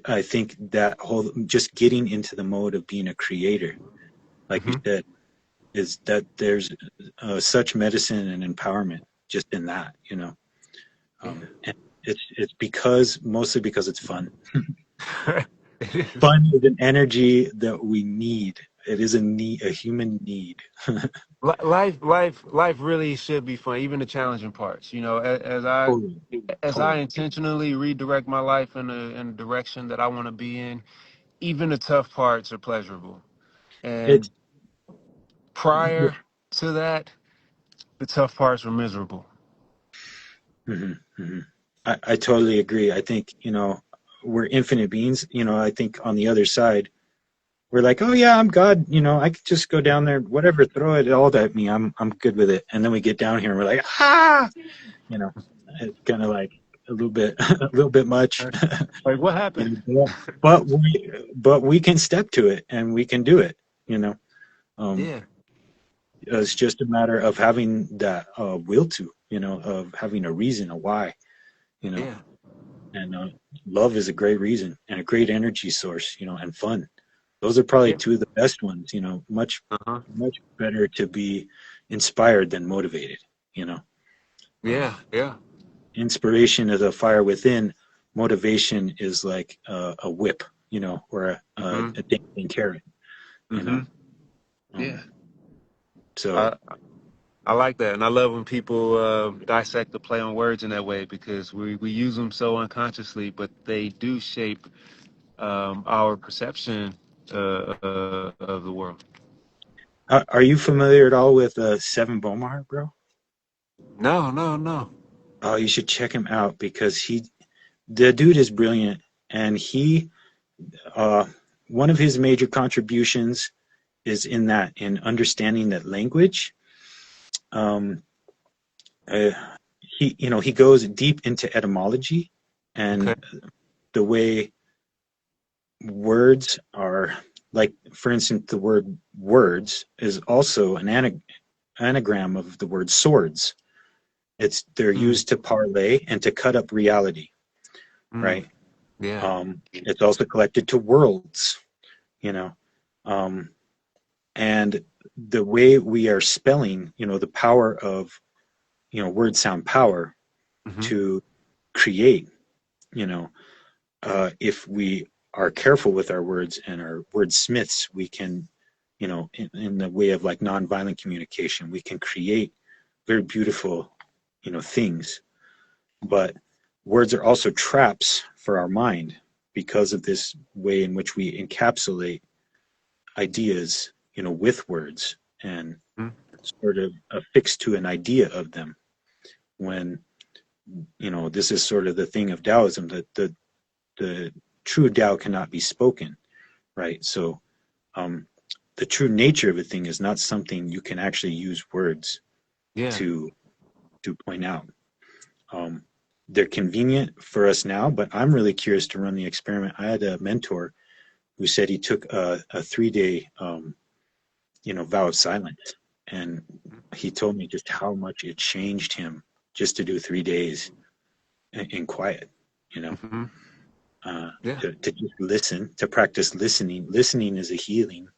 I think that whole just getting into the mode of being a creator, like you Hmm. said, is that there's such medicine and empowerment just in that. Yeah. And it's because mostly because it's fun. It is. Fun is an energy that we need. It is a human need. Life really should be fun, even the challenging parts. Totally, As I totally. intentionally redirect my life in a direction that I want to be in, even the tough parts are pleasurable. It's And prior to that, the tough parts were miserable. mhm, mhm. I totally agree. I think we're infinite beings. I think on the other side, we're like, oh yeah, I'm God. I could just go down there, whatever, throw it all at me. I'm good with it. And then we get down here and we're like, ah, you know, it's kind of like a little bit, a little bit much. Like, what happened? But we can step to it and we can do it. You know, um, Yeah, it's just a matter of having that will to, of having a reason, a why, you know. yeah, And love is a great reason and a great energy source, and fun. Those are probably yeah. two of the best ones. Much Uh-huh. much better to be inspired than motivated. You know, Yeah, yeah. inspiration is a fire within. Motivation is like a whip, or Hmm. a dancing carrot. You know, Hmm. Yeah. um, so I I like that, and I love when people dissect the play on words in that way because we use them so unconsciously, but they do shape our perception of the world. are you familiar at all with Seven Bomar, bro? No, no, no. Oh, you should check him out because the dude is brilliant, and uh, one of his major contributions is in understanding that language. Um, uh, he goes deep into etymology Okay. and the way words are, like, for instance, the word words is also an anagram of the word swords. They're Mm, used to parlay and to cut up reality, mm, right? yeah. It's also collected to worlds, you know, um, and the way we are spelling, the power of, word sound power Hmm. to create, you know, if we are careful with our words and our wordsmiths, we can, in the way of like nonviolent communication, we can create very beautiful, things. But words are also traps for our mind because of this way in which we encapsulate ideas, with words and Mm, sort of affix to an idea of them. When this is sort of the thing of Taoism, that the true Tao cannot be spoken, right? So um, the true nature of a thing is not something you can actually use words yeah. to point out. Um, they're convenient for us now, but I'm really curious to run the experiment. I had a mentor who said he took a 3 day, vow of silence, and he told me just how much it changed him just to do 3 days in quiet, you know, Hmm. Yeah. to just listen, to practice listening. Listening is a healing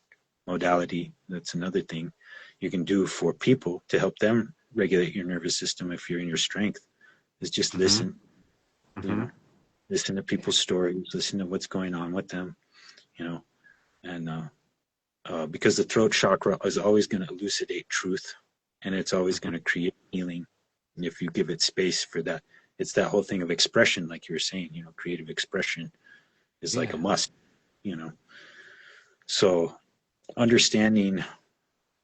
modality. That's another thing you can do for people to help them regulate your nervous system if you're in your strength, is just Hmm. listen, you Hmm. know, listen to people's stories, listen to what's going on with them, you know, and because the throat chakra is always going to elucidate truth, and it's always going to create healing. And if you give it space for that, it's that whole thing of expression, like you were saying, creative expression is like a Yeah. must, you know. So understanding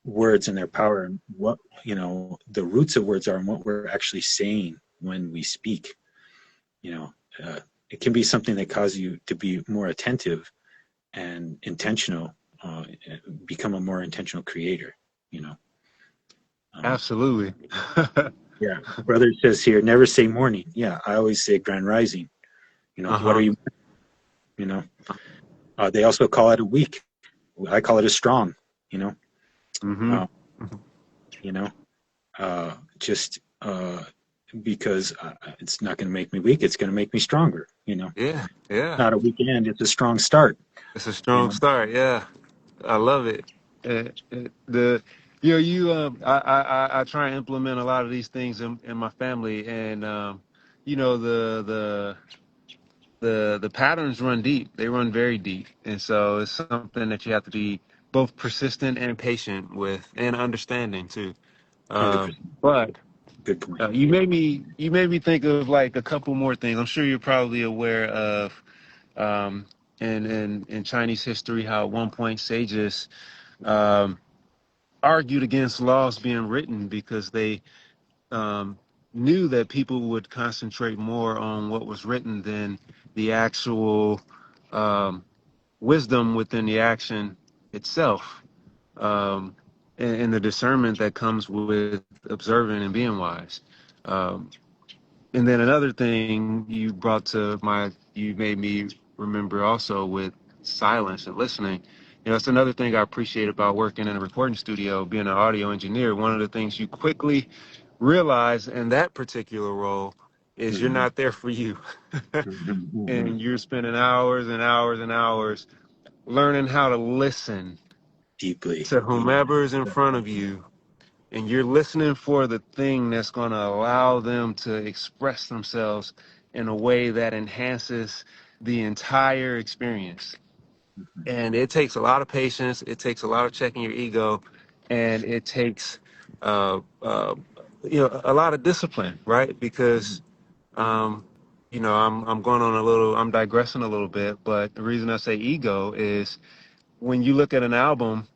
words and their power and what, the roots of words are and what we're actually saying when we speak, you know, uh, it can be something that causes you to be more attentive and intentional, uh, become a more intentional creator, you know. Um, Absolutely. yeah, brother says here, never say morning. Yeah, I always say grand rising. What are Uh-huh. you? You know, they also call it a week. I call it a strong. You know, Hmm. uh, you know, just because it's not going to make me weak. It's going to make me stronger. Yeah. Yeah. Not a weekend. It's a strong start. It's a You strong know, start. Yeah. I love it. The I try and implement a lot of these things in my family, and the patterns run deep. They run very deep, and so it's something that you have to be both persistent and patient with, and understanding too. 100%. But Good point. you made me think of like a couple more things. I'm sure you're probably aware of um, in Chinese history how at one point sages um, argued against laws being written because they um, knew that people would concentrate more on what was written than the actual um, wisdom within the action itself, um, and the discernment that comes with observing and being wise. Um, and then another thing you made me remember also with silence and listening. It's another thing I appreciate about working in a recording studio, being an audio engineer. One of the things you quickly realize in that particular role is you're Mm-hmm. not there for you. Mm-hmm. Mm-hmm. And you're spending hours and hours and hours learning how to listen Deeply. to Yeah. whomever is in front of you, and you're listening for the thing that's going to allow them to express themselves in a way that enhances the entire experience. And it takes a lot of patience, it takes a lot of checking your ego, and it takes uh, uh, a lot of discipline, right? Mm-hmm. Because I'm going on a little, I'm digressing a little bit, but the reason I say ego is when you look at an album,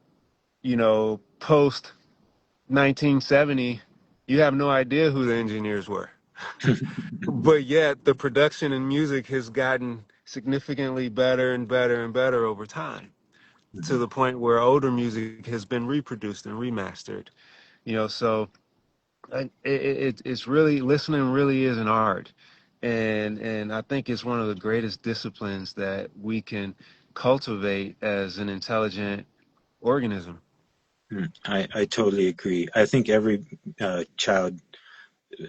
post 1970, you have no idea who the engineers were. But yet the production in music has gotten significantly better and better and better over time, to Mm-hmm. the point where older music has been reproduced and remastered. So it's really, listening really is an art, and I think it's one of the greatest disciplines that we can cultivate as an intelligent organism. I totally agree. I think every child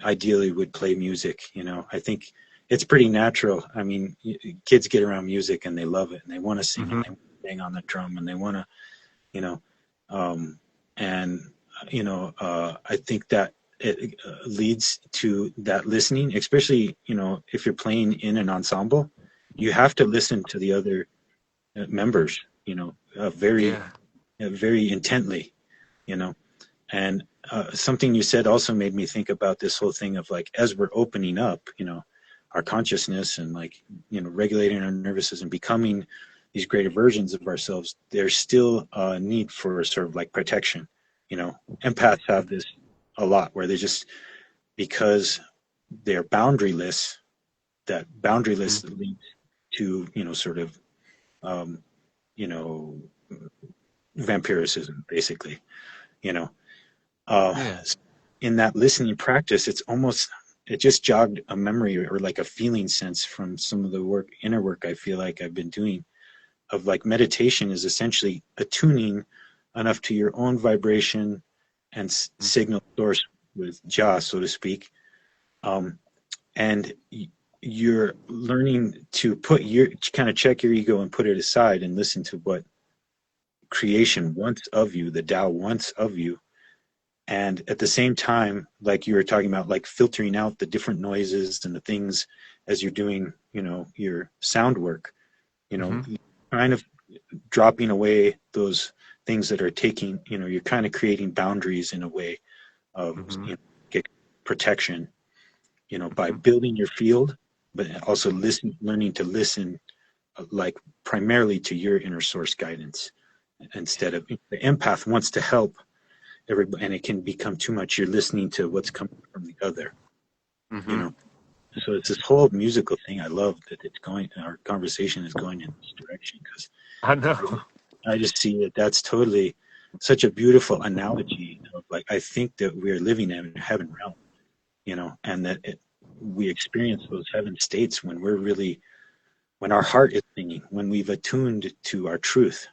ideally would play music. You know, I think it's pretty natural. I mean, kids get around music and they love it and they want to sing and Mm-hmm. they want to bang on the drum and they want to, you know, um, and I think that it leads to that listening, especially if you're playing in an ensemble, you have to listen to the other members, Yeah. very intently, you know. And something you said also made me think about this whole thing of like, as we're opening up, our consciousness and like, regulating our nervous system, becoming these greater versions of ourselves, there's still a need for sort of like protection. Empaths have this a lot where they just, because they're boundaryless, that boundaryless Mm-hmm. leads to, sort of, um, you know, vampiricism, basically, you know. Uh, Yeah. in that listening practice, it just jogged a memory or like a feeling sense from some of the inner work I feel like I've been doing, of like meditation is essentially attuning enough to your own vibration and signal source with Jah, so to speak. Um, and you're learning to kind of check your ego and put it aside and listen to what creation wants of you, the Tao wants of you. And at the same time, like you were talking about, like filtering out the different noises and the things as you're doing, your sound work, Mm-hmm. kind of dropping away those things that are taking, you're kind of creating boundaries in a way of, Mm-hmm. get protection, by Mm-hmm. building your field, but also learning to listen, like primarily to your inner source guidance instead of the empath wants to help everybody, and it can become too much. You're listening to what's coming from the other, you Mm-hmm. know. So it's this whole musical thing. I love that it's going. Our conversation is going in this direction because I I know. just, I just see that that's totally such a beautiful analogy of like I think that we're living in heaven realm, and that we experience those heaven states when we're really when our heart is singing, when we've attuned to our truth,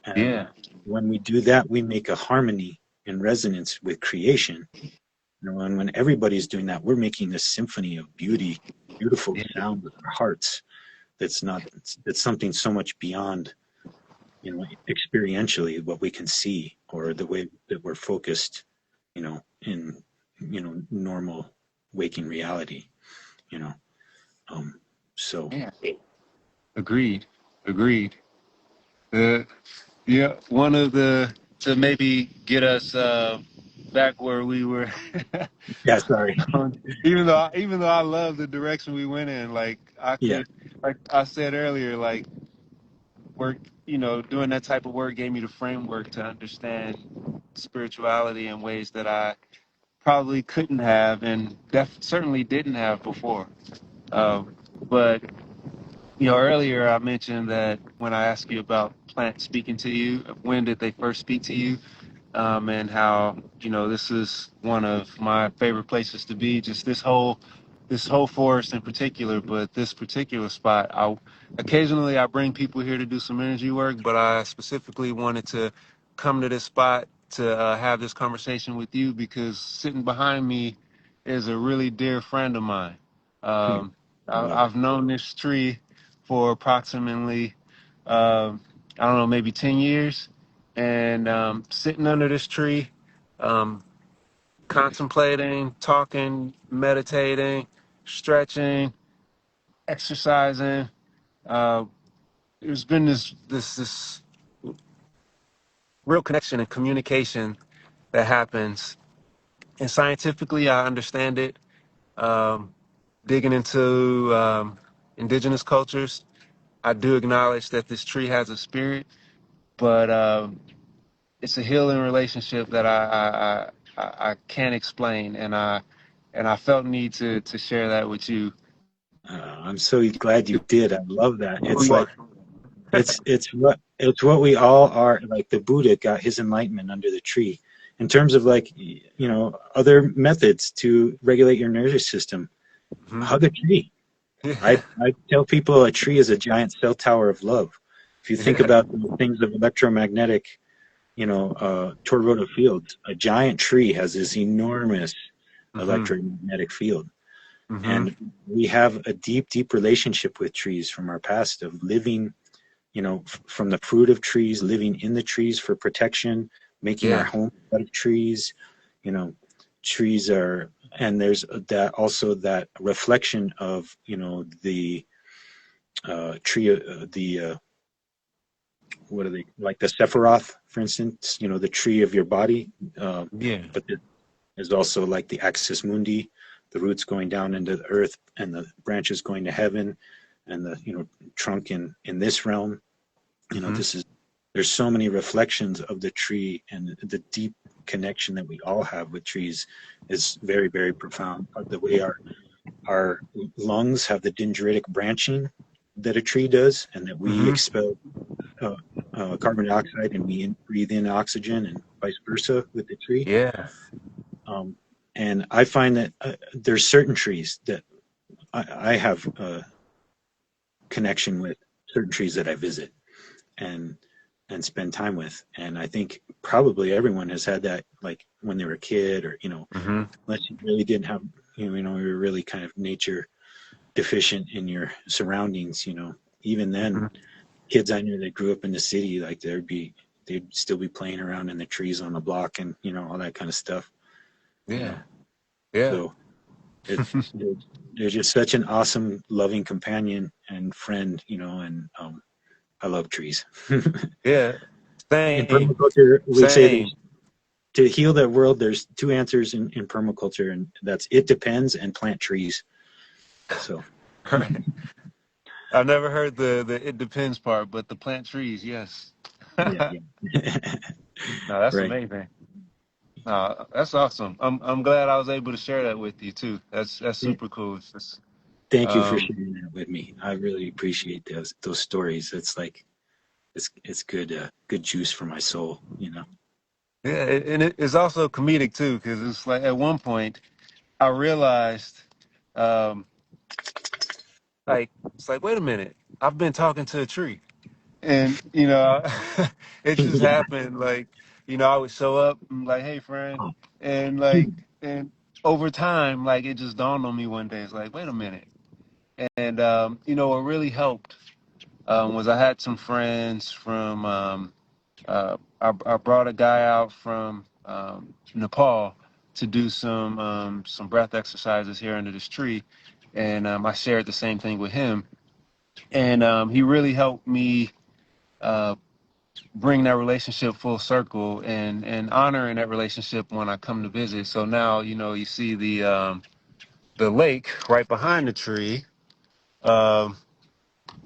and Yeah. when we do that, we make a harmony in resonance with creation. And when everybody's doing that, we're making this symphony of beauty, beautiful Yeah. sound with our hearts. That's not that's something so much beyond, experientially what we can see or the way that we're focused, in normal waking reality, you know. Um, so Yeah. Agreed. Agreed. Uh, yeah. One of the to maybe get us back where we were. yeah, sorry. Even though I love the direction we went in, like I Yeah. could, like I said earlier, like work, doing that type of work gave me the framework to understand spirituality in ways that I probably couldn't have and certainly didn't have before. But earlier I mentioned that when I asked you about plants speaking to you, when did they first speak to you? And how this is one of my favorite places to be. Just this whole forest in particular, but this particular spot. Occasionally I bring people here to do some energy work, but I specifically wanted to come to this spot to have this conversation with you because sitting behind me is a really dear friend of mine. Um, I love it. I've known this tree for approximately, I don't know, maybe 10 years. And sitting under this tree, um, contemplating, talking, meditating, stretching, exercising. Uh, there's been this real connection and communication that happens. And scientifically, I understand it. Um, Digging into indigenous cultures, I do acknowledge that this tree has a spirit, but it's a healing relationship that I can't explain, and I felt need to share that with you. I'm so glad you did. I love that. Who It's you like are? it's what we all are. Like the Buddha got his enlightenment under the tree. In terms of like other methods to regulate your nervous system, Mhm. hug a tree. I Yeah, I tell people a tree is a giant cell tower of love. If you think yeah, about the things of electromagnetic, Torvoda Fields, a giant tree has this enormous Mm-hmm. electromagnetic field. Mm-hmm. And we have a deep, deep relationship with trees from our past of living, from the fruit of trees, living in the trees for protection, making our Yeah. home out of trees. You know, trees are, and there's that also that reflection of, the tree, what are they, like the Sephiroth, for instance, the tree of your body. Yeah. But there's also like the axis mundi, the roots going down into the earth and the branches going to heaven, and the trunk in this realm. Mm-hmm. This is there's so many reflections of the tree, and the deep connection that we all have with trees is very, very profound. The way our lungs have the dendritic branching that a tree does, and that we Mm-hmm. expel uh, carbon dioxide and we breathe in oxygen, and vice versa with the tree. Yeah. Um, and I find that there's certain trees that I have a connection with, certain trees that I visit and spend time with. And I think probably everyone has had that, like when they were a kid, or Mm-hmm. unless you really didn't have, you were really kind of nature deficient in your surroundings. Even then, Mm-hmm. kids I knew that grew up in the city, like they'd still be playing around in the trees on the block, and all that kind of stuff. You Yeah. know, Yeah. so it, they're just such an awesome, loving companion and friend. And I love trees. Yeah. In Same. permaculture, we say Same. there's to heal that world. There's two answers in permaculture, and that's it depends and plant trees. So Right. I've never heard the it depends part, but the plant trees, yes. yeah, No, yeah. that's Right. amazing. No, that's awesome. I'm glad I was able to share that with you too. That's super cool. Thank you for Um, sharing that with me. I really appreciate those stories. It's like it's good good juice for my soul. yeah, and it's also comedic too, because it's like at one point I realized, um, like it's like wait a minute, I've been talking to a tree, and it just Yeah. happened. Like I would show up and like, hey friend, and like and over time, like it just dawned on me one day. It's like wait a minute, and what really helped was I had some friends from I brought a guy out from Nepal to do some breath exercises here under this tree, and I shared the same thing with him, and he really helped me uh, bring that relationship full circle and honoring that relationship when I come to visit. So now you see the lake right behind the tree. Um,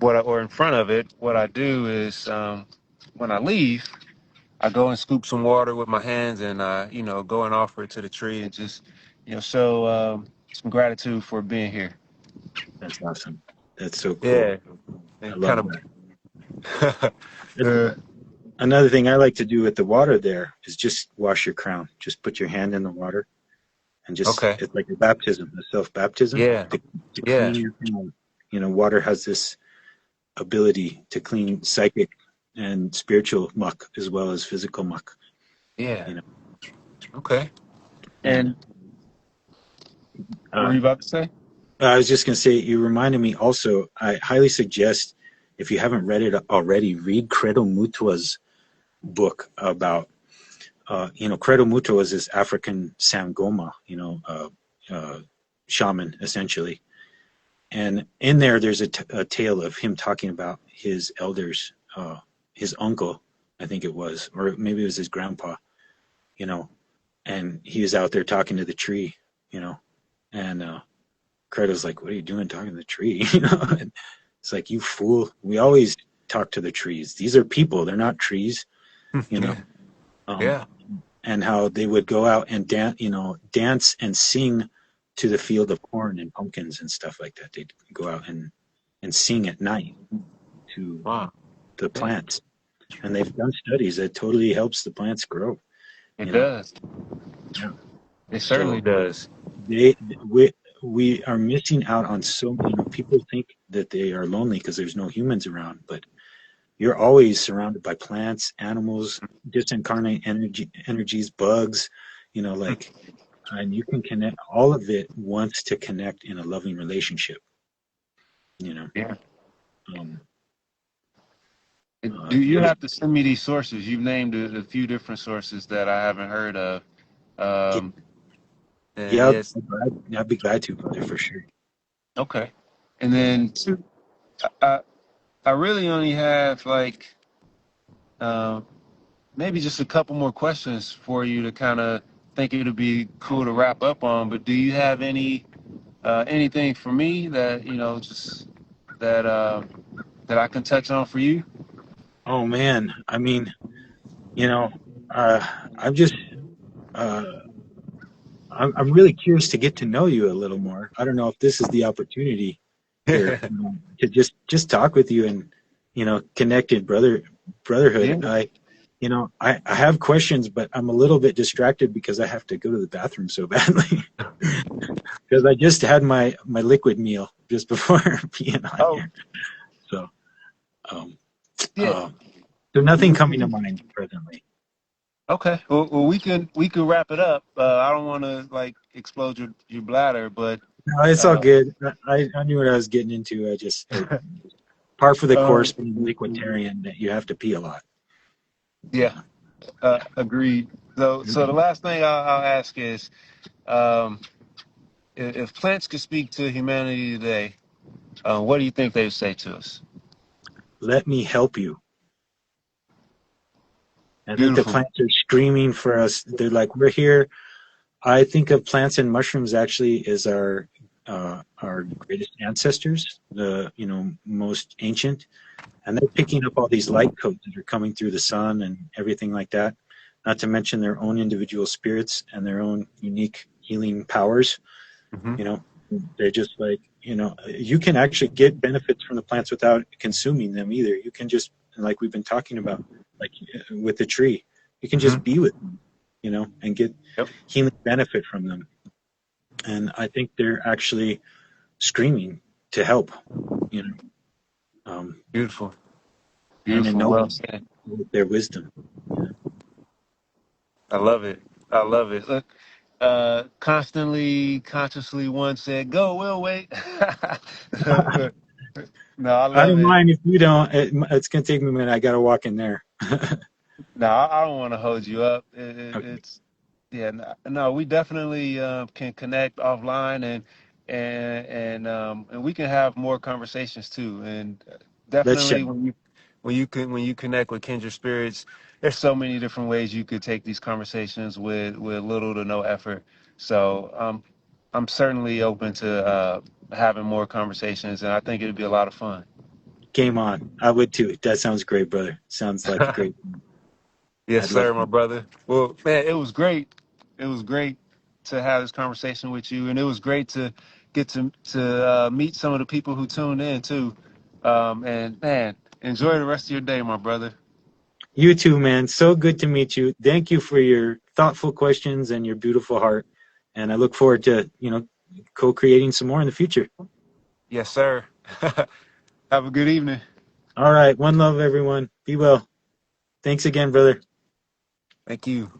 or in front of it, what I do is when I leave, I go and scoop some water with my hands and go and offer it to the tree and just show some gratitude for being here. That's awesome. That's so cool. Yeah, I and love kind that. of. uh, Another thing I like to do with the water there is just wash your crown. Just put your hand in the water and just, okay. it's like a baptism, a self baptism Yeah. to Yeah. clean your crown. Water has this ability to clean psychic and spiritual muck as well as physical muck. Yeah. You know, Okay. and And what were uh, you about to say? I was just going to say, you reminded me also, I highly suggest, if you haven't read it already, read Credo Mutwa's book about, Credo Mutwa was this African Sangoma, shaman essentially. And in there, there's a tale of him talking about his elders, his uncle, I think it was, or maybe it was his grandpa, you know, and he was out there talking to the tree, you know, and Credo's like, "What are you doing talking to the tree?" And it's like, "You fool! We always talk to the trees. These are people; they're not trees." You know, Yeah. um, Yeah. and how they would go out and dance and sing to the field of corn and pumpkins and stuff like that. They'd go out and sing at night to Wow. the Yeah. plants, and they've done studies that totally helps the plants grow. It You know, does. yeah. It So certainly does. they we are missing out on so people think that they are lonely because there's no humans around, but you're always surrounded by plants, animals, disincarnate energies, bugs, like, and you can connect. All of it wants to connect in a loving relationship. You know, Yeah. um, Do you yeah, have to send me these sources? You've named a few different sources that I haven't heard of. Um, and yeah, yes, I'd be glad to, brother, for sure. okay. And Yeah. then two, I, I really only have like um, maybe just a couple more questions for you to kind of think it would be cool to wrap up on. But do you have anything for me that just that that I can touch on for you? Oh man, I mean, you know, uh, I'm just, uh, I'm really curious to get to know you a little more. I don't know if this is the opportunity here, to just talk with you and connected brotherhood. Yeah. I have questions, but I'm a little bit distracted because I have to go to the bathroom so badly because I just had my liquid meal just before being on Oh, here. So, um, yeah. uh, there's nothing coming to mind presently. Okay. Well, we can wrap it up. I don't want to like explode your bladder, but No, it's all uh, good. I knew what I was getting into. Par for the course um, being liquiditarian that you have to pee a lot. yeah, agreed. So the last thing I'll ask is, um, if plants could speak to humanity today, what do you think they would say to us? Let me help you. I think the Beautiful. plants are screaming for us. They're like, we're here. I think of plants and mushrooms actually as our greatest ancestors, the most ancient, and they're picking up all these light codes that are coming through the sun and everything like that. Not to mention their own individual spirits and their own unique healing powers. Hmm. You know, they're just like, you can actually get benefits from the plants without consuming them either. You can just, like we've been talking about, like with the tree, you can Hmm. just be with them, and get Yep. healing benefit from them. And I think they're actually screaming to help, you know, Beautiful. and Beautiful. Well ennobling said. with their wisdom. I love it. I love it. Look, constantly, consciously, one said, "Go, we'll wait." No, I I love don't it. mind if you don't. It's gonna take me a minute. I gotta walk in there. No, I don't want to hold you up. Okay, It's yeah, no, we definitely can connect offline and we can have more conversations too. And let's chat. definitely when you connect with kindred spirits, there's so many different ways you could take these conversations with little to no effort. So I'm certainly open to having more conversations, and I think it'd be a lot of fun. Game on. I would too. That sounds great, brother. Sounds like a great. Yes, I'd love sir, my to. brother. Well, man, it was great. It was great to have this conversation with you, and it was great to get to meet some of the people who tuned in too. And man, enjoy the rest of your day, my brother. You too, man. So good to meet you. Thank you for your thoughtful questions and your beautiful heart. And I look forward to, co-creating some more in the future. Yes, sir. Have a good evening. All right. One love, everyone. Be well. Thanks again, brother. Thank you.